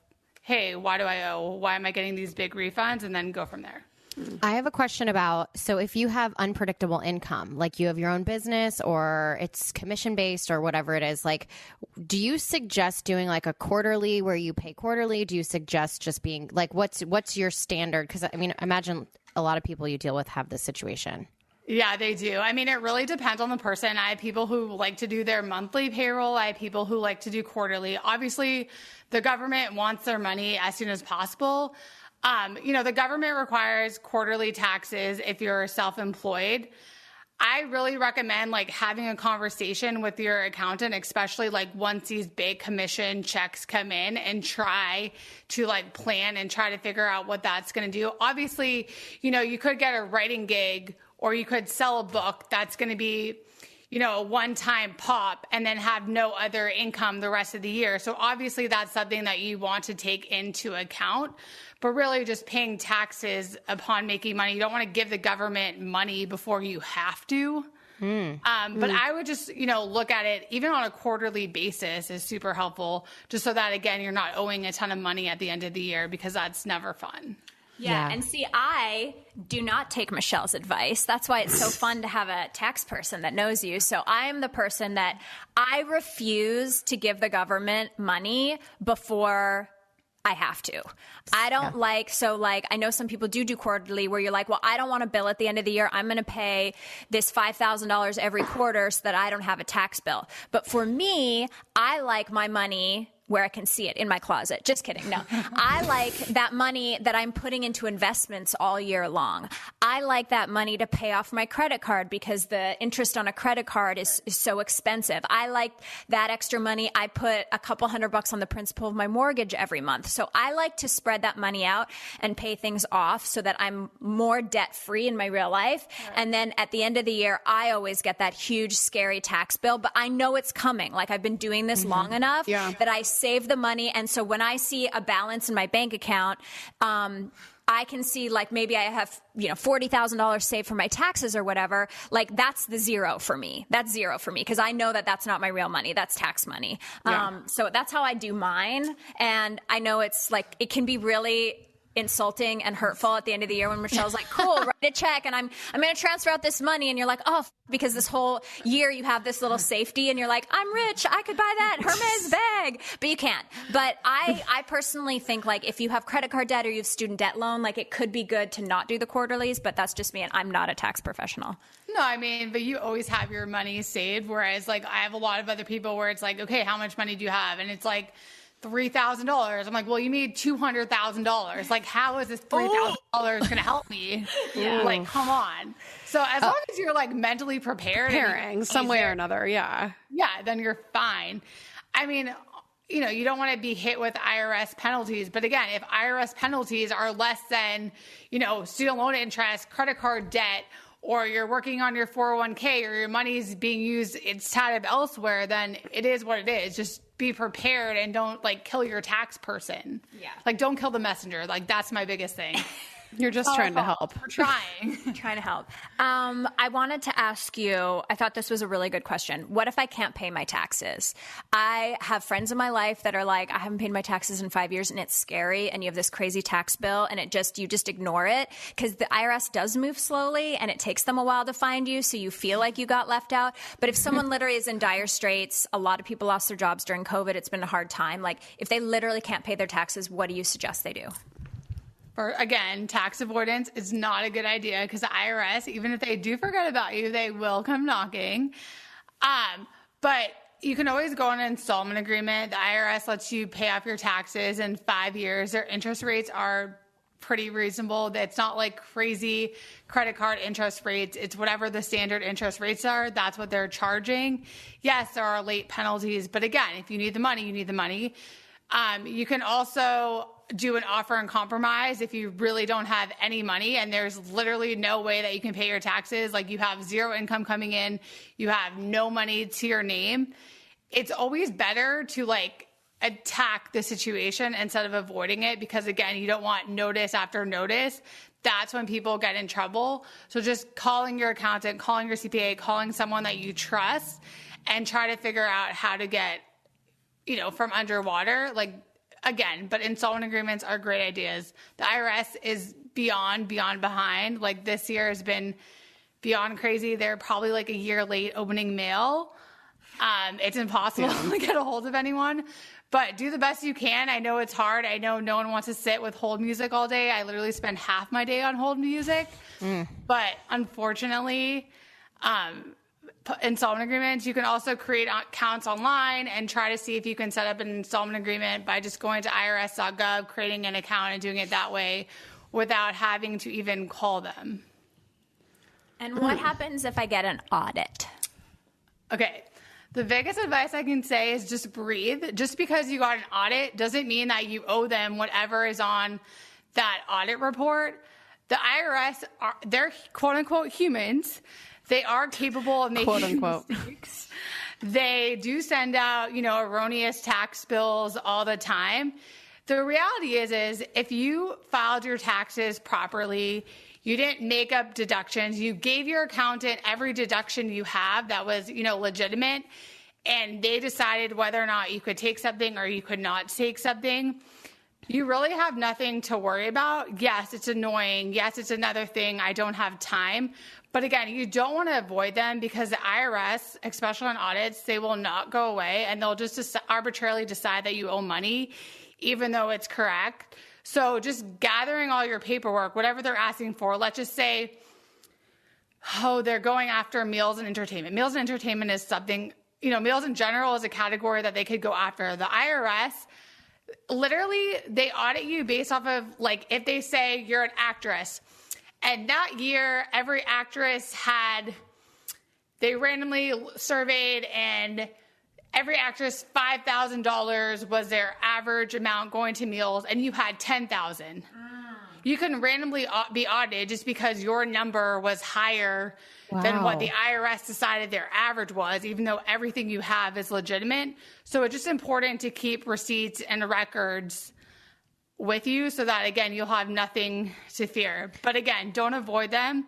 hey, why do I owe? Why am I getting these big refunds? And then go from there. I have a question about, so if you have unpredictable income, like you have your own business or it's commission based or whatever it is, like, do you suggest doing like a quarterly where you pay quarterly? Do you suggest just being like, what's your standard? Because I mean, imagine a lot of people you deal with have this situation. Yeah, they do. I mean, it really depends on the person. I have people who like to do their monthly payroll. I have people who like to do quarterly. Obviously, the government wants their money as soon as possible. The government requires quarterly taxes if you're self-employed. I really recommend like having a conversation with your accountant, especially like once these big commission checks come in, and try to like plan and try to figure out what that's going to do. Obviously, you could get a writing gig or you could sell a book that's going to be, a one-time pop and then have no other income the rest of the year. So obviously that's something that you want to take into account, but really just paying taxes upon making money. You don't want to give the government money before you have to. But I would just, look at it even on a quarterly basis is super helpful, just so that, again, you're not owing a ton of money at the end of the year, because that's never fun. Yeah. And see, I do not take Michelle's advice. That's why it's so fun to have a tax person that knows you. So I am the person that I refuse to give the government money before I have to. I don't I know some people do quarterly where you're like, well, I don't want a bill at the end of the year. I'm going to pay this $5,000 every quarter so that I don't have a tax bill. But for me, I like my money where I can see it in my closet. Just kidding. No, I like that money that I'm putting into investments all year long. I like that money to pay off my credit card because the interest on a credit card is so expensive. I like that extra money. I put a couple $100 on the principal of my mortgage every month. So I like to spread that money out and pay things off so that I'm more debt free in my real life. Right. And then at the end of the year, I always get that huge, scary tax bill, but I know it's coming. Like I've been doing this long enough that I save the money. And so when I see a balance in my bank account, I can see like maybe I have, $40,000 saved for my taxes or whatever. Like that's the zero for me. That's zero for me because I know that that's not my real money. That's tax money. So that's how I do mine. And I know it's like, it can be really insulting and hurtful at the end of the year when Michelle's like, cool, write a check and I'm going to transfer out this money. And you're like, oh, because this whole year you have this little safety and you're like, I'm rich. I could buy that Hermes bag, but you can't. But I personally think like if you have credit card debt or you have student debt loan, like it could be good to not do the quarterlies, but that's just me. And I'm not a tax professional. No, I mean, but you always have your money saved. Whereas like I have a lot of other people where it's like, okay, how much money do you have? And it's like, $3,000. I'm like, well, you need $200,000. Like, how is this $3,000 going to help me? Like, come on. So as long as you're like mentally preparing some way or another, then you're fine. I mean, you don't want to be hit with IRS penalties. But again, if IRS penalties are less than, student loan interest, credit card debt, or you're working on your 401k or your money's being used, it's tied up elsewhere, then it is what it is. Just be prepared and don't like kill your tax person. Yeah. Like don't kill the messenger. Like that's my biggest thing. You're just trying to help. We're trying. Trying to help. I wanted to ask you, I thought this was a really good question. What if I can't pay my taxes? I have friends in my life that are like, I haven't paid my taxes in 5 years and it's scary. And you have this crazy tax bill and you just ignore it because the IRS does move slowly and it takes them a while to find you. So you feel like you got left out. But if someone literally is in dire straits, a lot of people lost their jobs during COVID. It's been a hard time. Like if they literally can't pay their taxes, what do you suggest they do? Again, tax avoidance is not a good idea because the IRS, even if they do forget about you, they will come knocking. But you can always go on an installment agreement. The IRS lets you pay off your taxes in 5 years. Their interest rates are pretty reasonable. It's not like crazy credit card interest rates. It's whatever the standard interest rates are. That's what they're charging. Yes, there are late penalties, but again, if you need the money, you need the money. You can also do an offer and compromise if you really don't have any money and there's literally no way that you can pay your taxes. Like you have zero income coming in, you have no money to your name. It's always better to like attack the situation instead of avoiding it, because again, you don't want notice after notice. That's when people get in trouble. So just calling your accountant, calling your CPA, calling someone that you trust, and try to figure out how to get, from underwater. Like, again, but installment agreements are great ideas. The IRS is beyond behind. Like this year has been beyond crazy. They're probably like a year late opening mail. It's impossible to get a hold of anyone. But do the best you can. I know it's hard. I know no one wants to sit with hold music all day. I literally spend half my day on hold music. But unfortunately, installment agreements, you can also create accounts online and try to see if you can set up an installment agreement by just going to irs.gov, creating an account and doing it that way without having to even call them. And what happens if I get an audit? Okay. The biggest advice I can say is just breathe. Just because you got an audit doesn't mean that you owe them whatever is on that audit report. The IRS, they're quote unquote humans. They are capable of making mistakes. They do send out, erroneous tax bills all the time. The reality is if you filed your taxes properly, you didn't make up deductions, you gave your accountant every deduction you have that was, legitimate, and they decided whether or not you could take something or you could not take something, you really have nothing to worry about. Yes, it's annoying. Yes, it's another thing. I don't have time. But again, you don't want to avoid them, because the IRS, especially on audits, they will not go away, and they'll just arbitrarily decide that you owe money, even though it's correct. So just gathering all your paperwork, whatever they're asking for, let's just say, they're going after meals and entertainment. Meals and entertainment is something, meals in general is a category that they could go after. The IRS, literally, they audit you based off of, like, if they say you're an actress, and that year, every actress they randomly surveyed, and every actress, $5,000 was their average amount going to meals, and you had $10,000. You can randomly be audited just because your number was higher than what the IRS decided their average was, even though everything you have is legitimate. So it's just important to keep receipts and records with you so that, again, you'll have nothing to fear. But again, don't avoid them.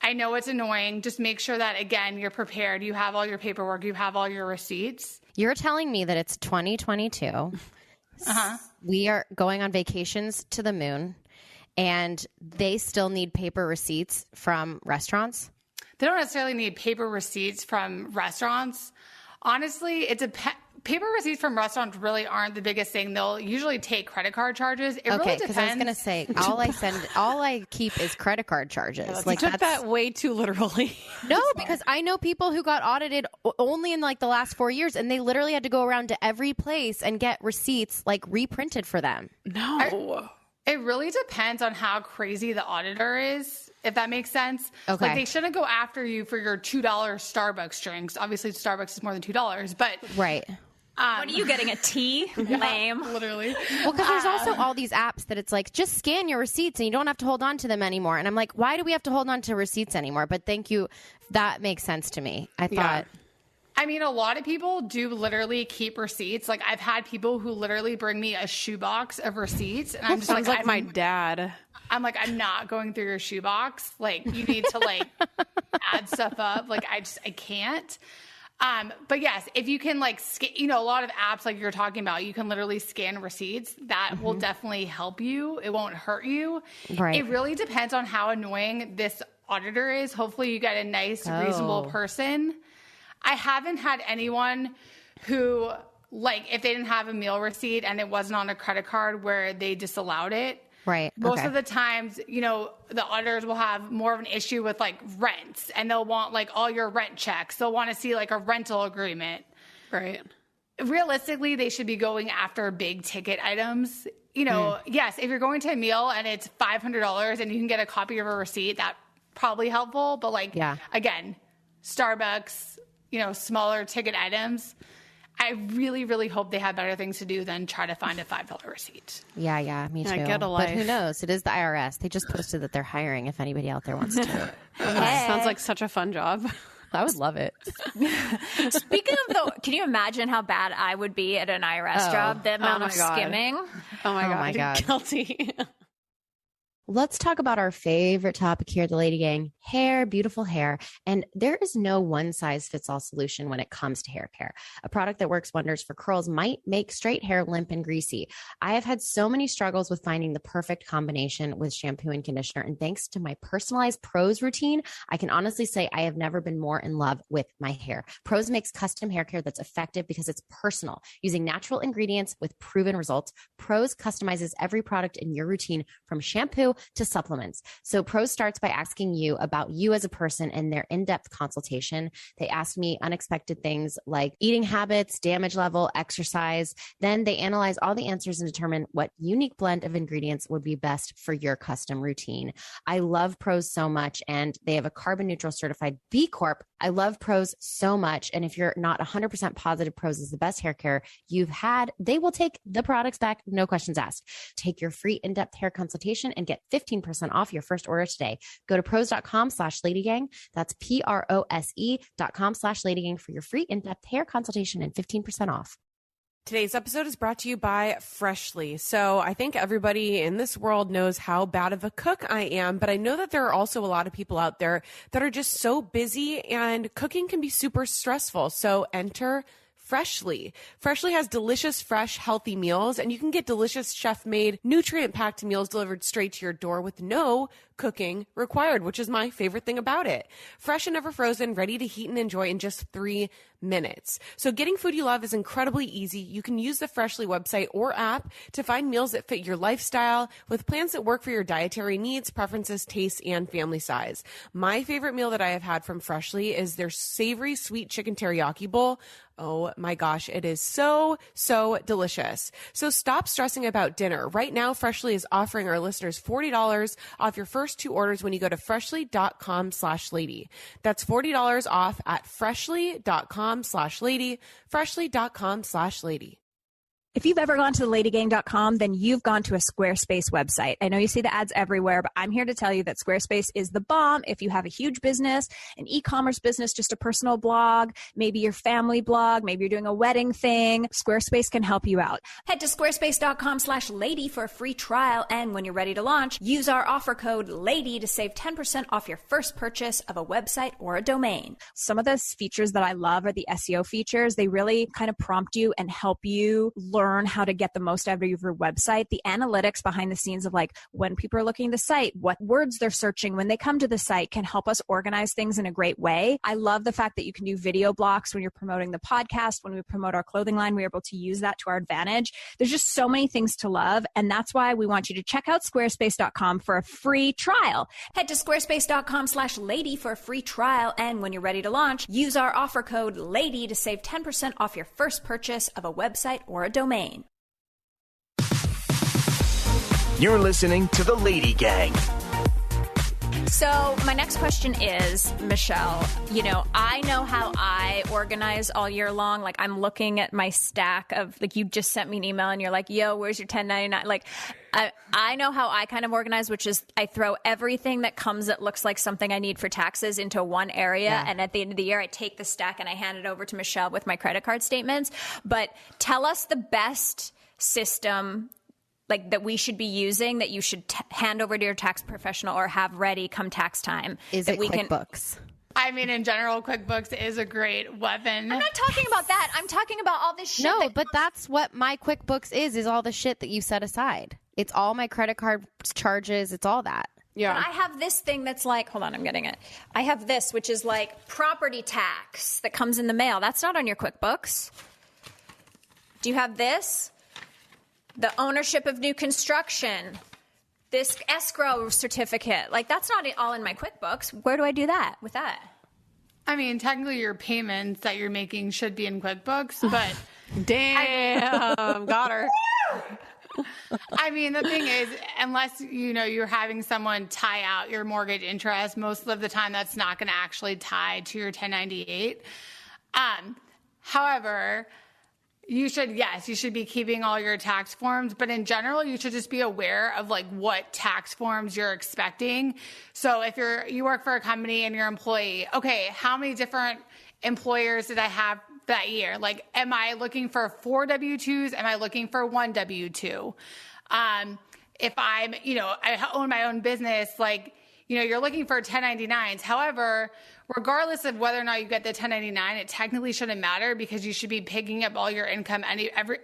I know it's annoying. Just make sure that, again, you're prepared. You have all your paperwork. You have all your receipts. You're telling me that it's 2022. We are going on vacations to the moon, and they still need paper receipts from restaurants? They don't necessarily need paper receipts from restaurants. Honestly, paper receipts from restaurants really aren't the biggest thing. They'll usually take credit card charges. It really depends. Because I was going to say, all I keep is credit card charges. You took that way too literally. No, because I know people who got audited only in like the last 4 years, and they literally had to go around to every place and get receipts like reprinted for them. No. It really depends on how crazy the auditor is, if that makes sense. Okay. Like, they shouldn't go after you for your $2 Starbucks drinks. Obviously, Starbucks is more than $2, but... Right. What are you getting, a tea? Lame. Literally. Well, because there's also all these apps that it's like, just scan your receipts and you don't have to hold on to them anymore. And I'm like, why do we have to hold on to receipts anymore? But thank you. That makes sense to me. I thought... I mean, a lot of people do literally keep receipts. Like, I've had people who literally bring me a shoebox of receipts, and I'm just Sounds like my dad. I'm like, I'm not going through your shoebox. Like, you need to like add stuff up. Like, I can't. But yes, if you can like, a lot of apps like you're talking about, you can literally scan receipts. That will definitely help you. It won't hurt you. Right. It really depends on how annoying this auditor is. Hopefully, you get a nice, reasonable person. I haven't had anyone who, like, if they didn't have a meal receipt and it wasn't on a credit card, where they disallowed it. Right. Most of the times, the auditors will have more of an issue with like rents, and they'll want like all your rent checks. They'll want to see like a rental agreement. Right. Realistically, they should be going after big ticket items. You know, yes, if you're going to a meal and it's $500 and you can get a copy of a receipt, that's probably helpful. But like, again, Starbucks, you know, smaller ticket items, I really, really hope they have better things to do than try to find a $5 receipt. Yeah, me too. Get a life. But who knows? It is the IRS. They just posted that they're hiring if anybody out there wants to. Sounds like such a fun job. I would love it. Speaking of can you imagine how bad I would be at an IRS job? The amount of skimming. Oh my God. Keltie. Let's talk about our favorite topic here at the Lady Gang, hair, beautiful hair. And there is no one size fits all solution when it comes to hair care. A product that works wonders for curls might make straight hair limp and greasy. I have had so many struggles with finding the perfect combination with shampoo and conditioner. And thanks to my personalized Pros routine, I can honestly say I have never been more in love with my hair. Pros makes custom hair care that's effective because it's personal. Using natural ingredients with proven results, Pros customizes every product in your routine from shampoo to supplements. So Pros starts by asking you about you as a person in their in-depth consultation. They ask me unexpected things like eating habits, damage level, exercise. Then they analyze all the answers and determine what unique blend of ingredients would be best for your custom routine. I love Pros so much, and they have a carbon neutral certified B Corp. I love Pros so much. And if you're not 100% positive Pros is the best hair care you've had, they will take the products back. No questions asked. Take your free in-depth hair consultation and get 15% off your first order today. Go to pros.com/LadyGang. That's PROSE.com/LadyGang for your free in-depth hair consultation and 15% off. Today's episode is brought to you by Freshly. So I think everybody in this world knows how bad of a cook I am, but I know that there are also a lot of people out there that are just so busy, and cooking can be super stressful. So enter Freshly. Freshly has delicious, fresh, healthy meals, and you can get delicious chef-made, nutrient-packed meals delivered straight to your door with no cooking required, which is my favorite thing about it. Fresh and never frozen, ready to heat and enjoy in just 3 minutes. So getting food you love is incredibly easy. You can use the Freshly website or app to find meals that fit your lifestyle with plans that work for your dietary needs, preferences, tastes, and family size. My favorite meal that I have had from Freshly is their savory sweet chicken teriyaki bowl. Oh my gosh, it is so, so delicious. So stop stressing about dinner. Right now, Freshly is offering our listeners $40 off your first 2 orders when you go to freshly.com/lady. That's $40 off at freshly.com/lady, freshly.com/lady. If you've ever gone to the LadyGang.com, then you've gone to a Squarespace website. I know you see the ads everywhere, but I'm here to tell you that Squarespace is the bomb. If you have a huge business, an e-commerce business, just a personal blog, maybe your family blog, maybe you're doing a wedding thing, Squarespace can help you out. Head to squarespace.com/lady for a free trial. And when you're ready to launch, use our offer code LADY to save 10% off your first purchase of a website or a domain. Some of the features that I love are the SEO features. They really kind of prompt you and help you learn how to get the most out of your website. The analytics behind the scenes of like when people are looking at the site, what words they're searching when they come to the site can help us organize things in a great way. I love the fact that you can do video blocks when you're promoting the podcast. When we promote our clothing line, we're able to use that to our advantage. There's just so many things to love. And that's why we want you to check out squarespace.com for a free trial. Head to squarespace.com/lady for a free trial. And when you're ready to launch, use our offer code LADY to save 10% off your first purchase of a website or a domain. You're listening to the Lady Gang. So my next question is, Michelle, you know how I organize all year long. Like I'm looking at my stack of, like, you just sent me an email and you're like, yo, where's your 1099? Like I know how I kind of organize, which is I throw everything that comes that looks like something I need for taxes into one area. Yeah. And at the end of the year, I take the stack and I hand it over to Michelle with my credit card statements. But tell us the best system like that we should be using, that you should hand over to your tax professional or have ready come tax time. Is it QuickBooks? I mean, in general, QuickBooks is a great weapon. I'm not talking about that. I'm talking about all this shit. No, but that's what my QuickBooks is all the shit that you set aside. It's all my credit card charges. It's all that. Yeah. But I have this thing that's like, hold on, I'm getting it. I have this, which is like property tax that comes in the mail. That's not on your QuickBooks. Do you have this? The ownership of new construction, this escrow certificate. Like, that's not all in my QuickBooks. Where do I do that with that? I mean, technically your payments that you're making should be in QuickBooks, but Damn, got her. I mean, the thing is, unless, you're having someone tie out your mortgage interest, most of the time that's not going to actually tie to your 1098. However, you should be keeping all your tax forms, but in general, you should just be aware of like what tax forms you're expecting. So if you work for a company and your employee, okay, how many different employers did I have that year? Like, am I looking for 4 W-2s? Am I looking for 1 W-2? If I'm, I own my own business, like, you're looking for 1099s. However, regardless of whether or not you get the 1099, it technically shouldn't matter because you should be picking up all your income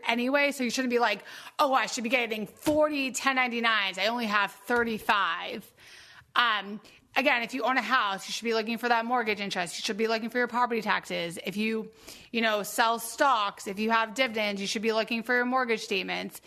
anyway. So you shouldn't be like, oh, I should be getting 40 1099s. I only have 35. Again, if you own a house, you should be looking for that mortgage interest. You should be looking for your property taxes. If you, sell stocks, if you have dividends, you should be looking for your mortgage statements.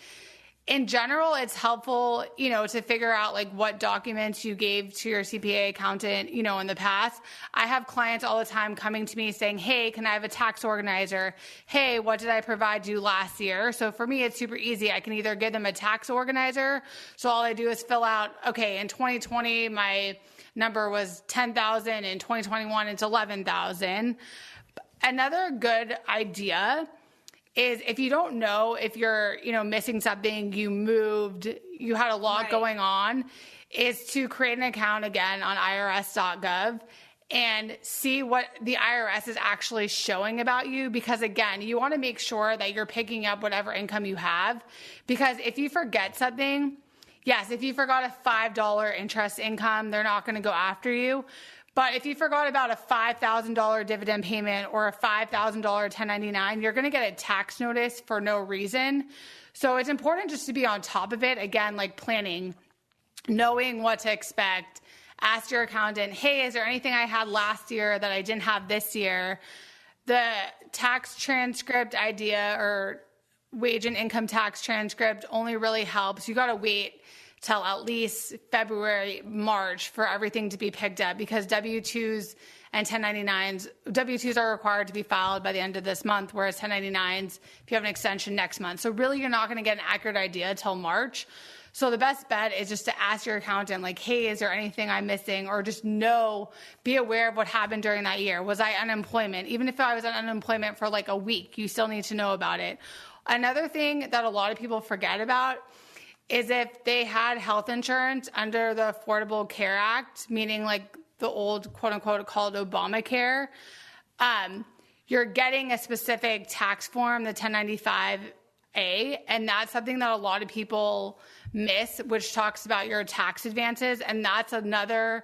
In general, it's helpful, to figure out like what documents you gave to your CPA accountant, in the past. I have clients all the time coming to me saying, hey, can I have a tax organizer? Hey, what did I provide you last year? So for me, it's super easy. I can either give them a tax organizer. So all I do is fill out, okay, in 2020, my number was 10,000. In 2021, it's 11,000. Another good idea is if you don't know if you're, missing something, you moved, you had a lot going on, is to create an account again on irs.gov and see what the IRS is actually showing about you. Because again, you want to make sure that you're picking up whatever income you have. Because if you forget something, yes, if you forgot a $5 interest income, they're not going to go after you. But if you forgot about a $5,000 dividend payment or a $5,000 1099, you're going to get a tax notice for no reason. So it's important just to be on top of it. Again, like planning, knowing what to expect. Ask your accountant, hey, is there anything I had last year that I didn't have this year? The tax transcript idea or wage and income tax transcript only really helps. You got to wait till at least February, March for everything to be picked up because W-2s and 1099s, W-2s are required to be filed by the end of this month, whereas 1099s, if you have an extension next month. So really, you're not going to get an accurate idea till March. So the best bet is just to ask your accountant, like, hey, is there anything I'm missing? Or just be aware of what happened during that year. Was I unemployment? Even if I was on unemployment for like a week, you still need to know about it. Another thing that a lot of people forget about is if they had health insurance under the Affordable Care Act, meaning like the old quote unquote called Obamacare, you're getting a specific tax form, the 1095A, and that's something that a lot of people miss, which talks about your tax advances. And that's another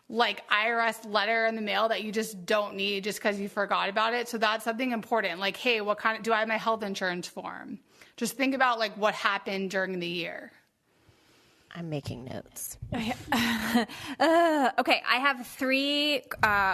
like IRS letter in the mail that you just don't need just because you forgot about it. So that's something important. Like, hey, do I have my health insurance form? Just think about like what happened during the year. I'm making notes. Okay, I have 3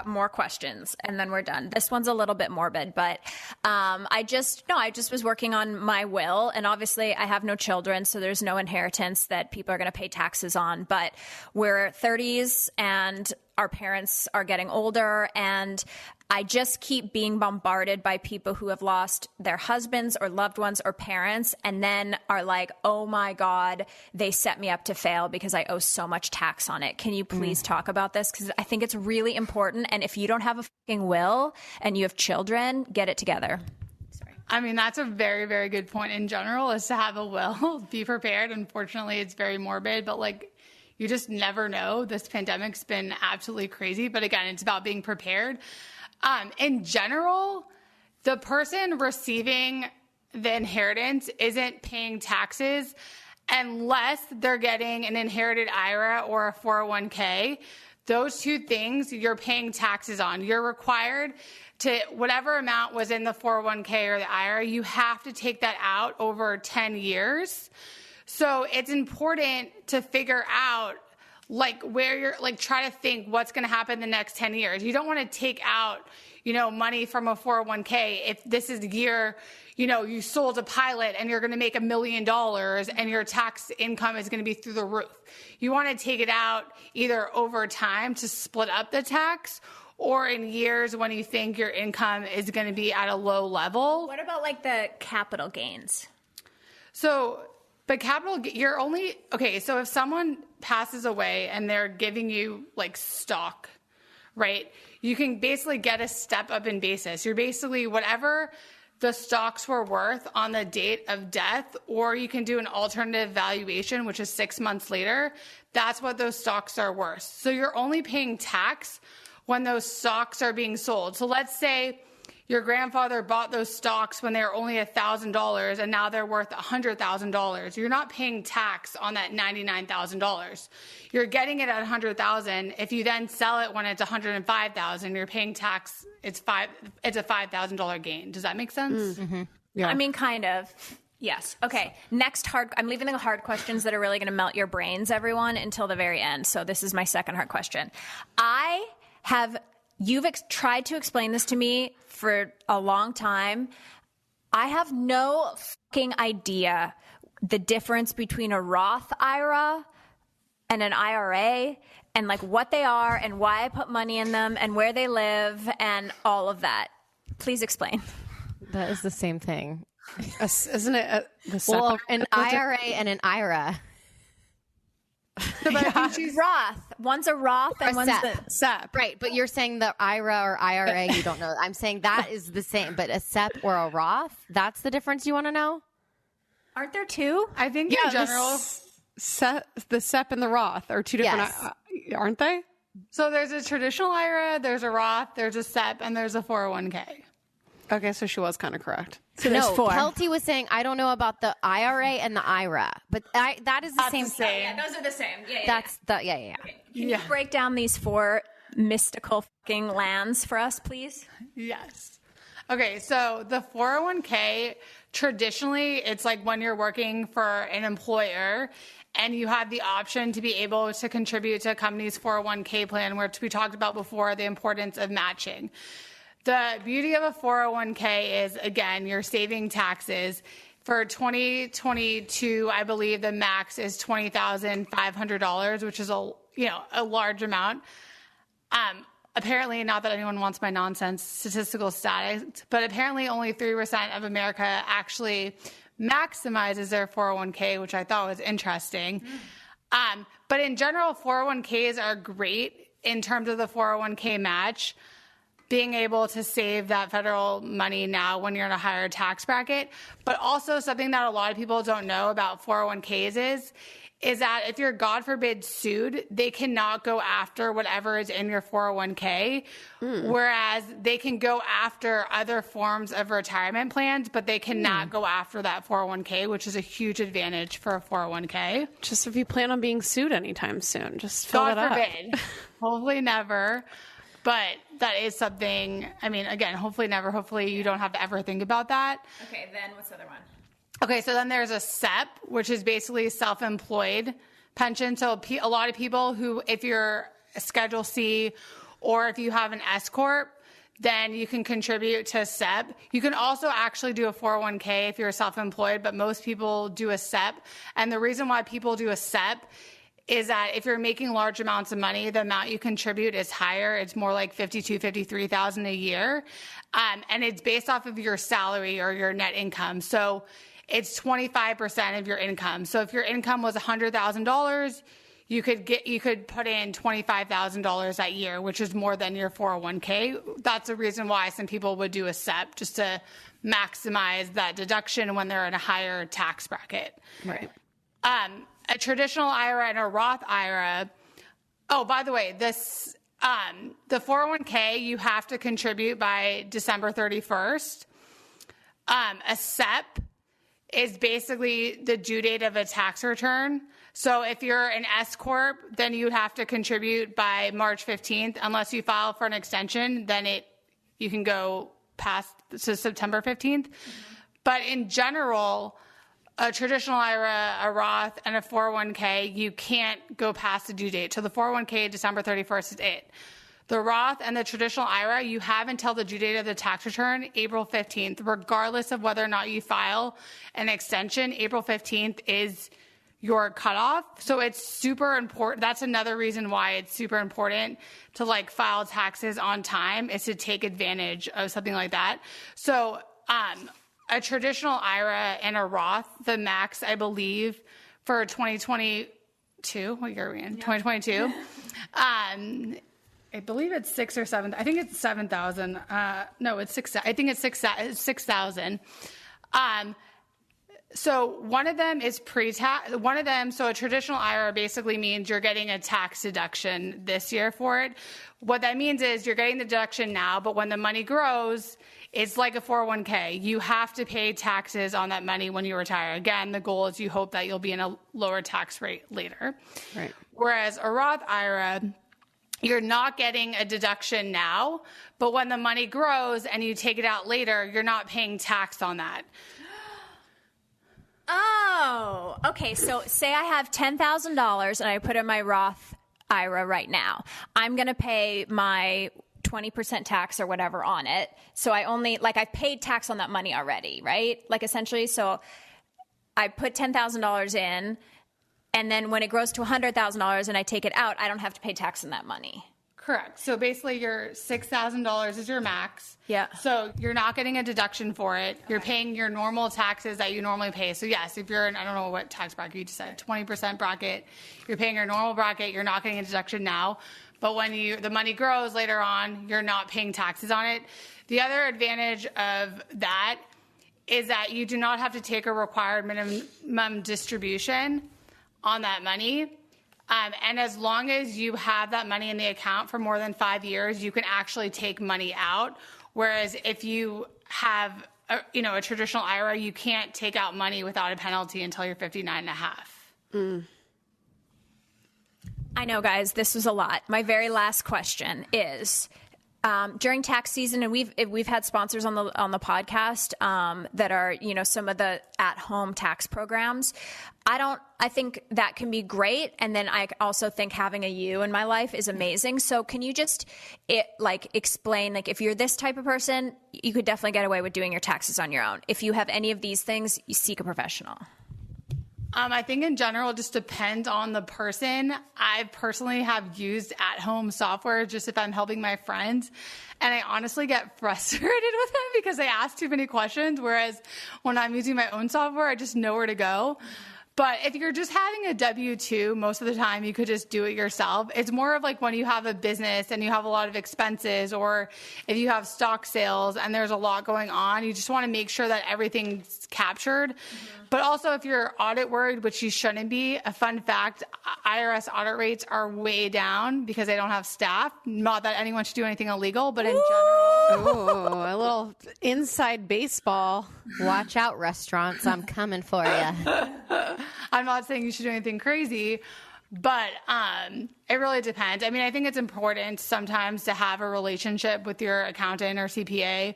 more questions and then we're done. This one's a little bit morbid, but I just was working on my will, and obviously I have no children, so there's no inheritance that people are going to pay taxes on, but we're 30s and our parents are getting older, and I just keep being bombarded by people who have lost their husbands or loved ones or parents and then are like, oh my God, they set me up to fail because I owe so much tax on it. Can you please talk about this? Because I think it's really important. And if you don't have a fucking will and you have children, get it together. I mean, that's a very, very good point in general, is to have a will. Be prepared. Unfortunately, it's very morbid, but like, you just never know. This pandemic's been absolutely crazy. But again, it's about being prepared. In general, the person receiving the inheritance isn't paying taxes unless they're getting an inherited IRA or a 401k. Those 2 things you're paying taxes on. You're required to, whatever amount was in the 401k or the IRA, you have to take that out over 10 years. So it's important to figure out like where you're like, try to think what's going to happen the next 10 years. You don't want to take out, money from a 401k if this is the year, you sold a pilot and you're going to make $1 million and your tax income is going to be through the roof. You want to take it out either over time to split up the tax, or in years when you think your income is going to be at a low level. What about like the capital gains? So, but you're only, okay, so if someone passes away and they're giving you like stock, right? You can basically get a step up in basis. You're basically whatever the stocks were worth on the date of death, or you can do an alternative valuation, which is 6 months later. That's what those stocks are worth. So you're only paying tax when those stocks are being sold. So let's say your grandfather bought those stocks when they were only $1,000 and now they're worth $100,000. You're not paying tax on that $99,000. You're getting it at $100,000. If you then sell it when it's $105,000, you're paying tax. It's a $5,000 gain. Does that make sense? Mm-hmm. Yeah. I mean, kind of. Yes. Okay. Next I'm leaving the hard questions that are really going to melt your brains, everyone, until the very end. So this is my second hard question. You've tried to explain this to me for a long time. I have no fucking idea the difference between a Roth IRA and an IRA and like what they are and why I put money in them and where they live and all of that. Please explain. That is the same thing. Isn't it? An IRA and an IRA. Roth. One's a Roth and one's the SEP. Right, but you're saying the IRA or IRA, you don't know. I'm saying that is the same, but a SEP or a Roth, that's the difference you want to know? Aren't there two? I think in general, the SEP and the Roth are two different, aren't they? So there's a traditional IRA, there's a Roth, there's a SEP, and there's a 401k. Okay, so she was kind of correct. So there's four. Keltie was saying, I don't know about the IRA and the IRA, but that is the same thing. Yeah, those are the same. Yeah, That's the, yeah. Okay. Can you break down these four mystical fucking lands for us, please? Yes. Okay, so the 401k, traditionally, it's like when you're working for an employer and you have the option to be able to contribute to a company's 401k plan, which we talked about before, the importance of matching. The beauty of a 401k is, again, you're saving taxes. For 2022, I believe the max is $20,500, which is a large amount. Apparently, not that anyone wants my nonsense statistical status, but apparently only 3% of America actually maximizes their 401k, which I thought was interesting. But in general, 401ks are great in terms of the 401k match, being able to save that federal money now when you're in a higher tax bracket. But also something that a lot of people don't know about 401ks is that if you're, God forbid, sued, they cannot go after whatever is in your 401k, whereas they can go after other forms of retirement plans, but they cannot go after that 401k, which is a huge advantage for a 401k. Just if you plan on being sued anytime soon, just fill it up. God forbid. Hopefully never. But that is something, I mean, again, hopefully never. Hopefully you don't have to ever think about that. Okay, then what's the other one? Okay, so then there's a SEP, which is basically self-employed pension. So a lot of people who, if you're a Schedule C or if you have an S Corp, then you can contribute to SEP. You can also actually do a 401k if you're self-employed, but most people do a SEP. And the reason why people do a SEP is that if you're making large amounts of money, the amount you contribute is higher. It's more like $52,000, $53,000 a year. And it's based off of your salary or your net income. So it's 25% of your income. So if your income was $100,000, you could put in $25,000 that year, which is more than your 401k. That's the reason why some people would do a SEP, just to maximize that deduction when they're in a higher tax bracket. Right. A traditional IRA and a Roth IRA. Oh, by the way, this the 401k, you have to contribute by December 31st. A SEP is basically the due date of a tax return. So if you're an S Corp, then you'd have to contribute by March 15th. Unless you file for an extension, then you can go past to September 15th. But in general, a traditional IRA, a Roth, and a 401k, you can't go past the due date. So the 401k, December 31st is it. The Roth and the traditional IRA, you have until the due date of the tax return, April 15th. Regardless of whether or not you file an extension, April 15th is your cutoff. So it's super important. That's another reason why it's super important to like file taxes on time, is to take advantage of something like that. So a traditional IRA and a Roth, the max, I believe, for 2022, what year are we in? 2022. I believe it's 6 or 7. I think it's 7,000. No, it's 6. I think it's 6,000. So one of them is pre-tax. One of them, so a traditional IRA basically means you're getting a tax deduction this year for it. What that means is you're getting the deduction now, but when the money grows, it's like a 401k. You have to pay taxes on that money when you retire. Again, the goal is you hope that you'll be in a lower tax rate later. Right. Whereas a Roth IRA, you're not getting a deduction now, but when the money grows and you take it out later, you're not paying tax on that. Oh, okay. So say I have $10,000 and I put in my Roth IRA right now. I'm going to pay my 20% tax or whatever on it. So I only, like, I've paid tax on that money already, right? Like, essentially, so I put $10,000 in, and then when it grows to $100,000 and I take it out, I don't have to pay tax on that money. Correct. So basically your $6,000 is your max. Yeah. So you're not getting a deduction for it. You're paying your normal taxes that you normally pay. So yes, if you're in, I don't know what tax bracket you just said, 20% bracket, you're paying your normal bracket, you're not getting a deduction now. But when the money grows later on, you're not paying taxes on it. The other advantage of that is that you do not have to take a required minimum distribution on that money. And as long as you have that money in the account for more than 5 years, you can actually take money out. Whereas if you have a traditional IRA, you can't take out money without a penalty until you're 59 and a half. I know, guys, this was a lot. My very last question is, during tax season, and we've had sponsors on the podcast that are, some of the at-home tax programs. I think that can be great. And then I also think having a you in my life is amazing. So can you just explain, if you're this type of person, you could definitely get away with doing your taxes on your own. If you have any of these things, you seek a professional. I think in general, it just depends on the person. I personally have used at-home software just if I'm helping my friends. And I honestly get frustrated with them because they ask too many questions. Whereas when I'm using my own software, I just know where to go. But if you're just having a W-2, most of the time you could just do it yourself. It's more of like when you have a business and you have a lot of expenses, or if you have stock sales and there's a lot going on, you just want to make sure that everything's captured. Mm-hmm. But also if you're audit worried, which you shouldn't be, a fun fact, IRS audit rates are way down because they don't have staff. Not that anyone should do anything illegal, but in general. Ooh, a little inside baseball. Watch out, restaurants. I'm coming for you. I'm not saying you should do anything crazy, but it really depends. I mean, I think it's important sometimes to have a relationship with your accountant or CPA,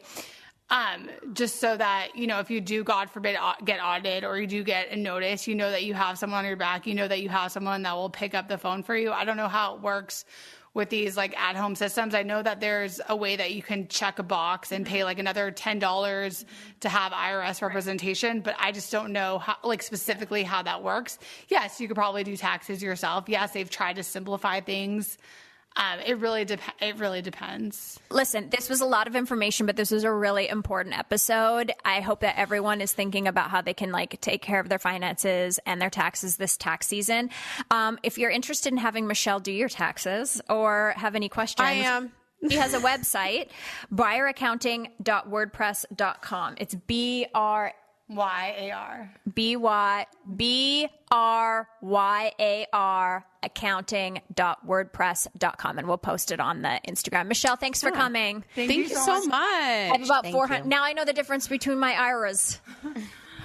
just so that, if you do, God forbid, get audited or you do get a notice, that you have someone on your back, that you have someone that will pick up the phone for you. I don't know how it works with these at-home systems. I know that there's a way that you can check a box and pay another $10 to have IRS representation, but I just don't know how, specifically how that works. Yes, you could probably do taxes yourself. Yes, they've tried to simplify things. It really depends. Listen, this was a lot of information, but this was a really important episode. I hope that everyone is thinking about how they can take care of their finances and their taxes this tax season. If you're interested in having Michelle do your taxes or have any questions, I am. She has a website, BryarAccounting.wordpress.com. It's BRYAR. BRYAR accounting.wordpress.com, and we'll post it on the Instagram. Michelle, thanks for coming. Thank you so much. I have about 400. Now I know the difference between my IRAs.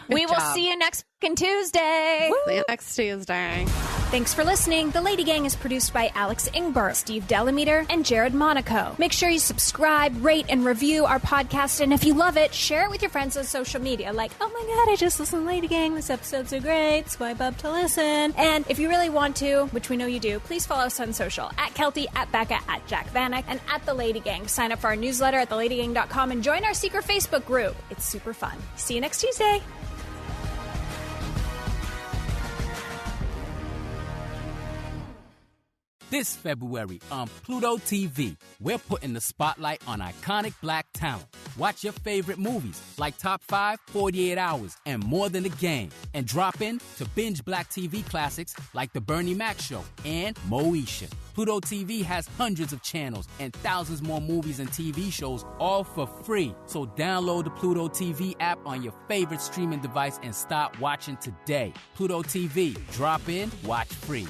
We will see you next Tuesday. See you next Tuesday. Thanks for listening. The Lady Gang is produced by Alex Ingber, Steve Delameter, and Jared Monaco. Make sure you subscribe, rate, and review our podcast. And if you love it, share it with your friends on social media. Oh my God, I just listened to Lady Gang. This episode's so great. Swipe up to listen. And if you really want to, which we know you do, please follow us on social at Keltie, at Becca, at Jack Vanek, and at The Lady Gang. Sign up for our newsletter at theladygang.com and join our secret Facebook group. It's super fun. See you next Tuesday. This February on Pluto TV, we're putting the spotlight on iconic Black talent. Watch your favorite movies like Top 5, 48 Hours, and More Than a Game. And drop in to binge Black TV classics like The Bernie Mac Show and Moesha. Pluto TV has hundreds of channels and thousands more movies and TV shows, all for free. So download the Pluto TV app on your favorite streaming device and start watching today. Pluto TV, drop in, watch free.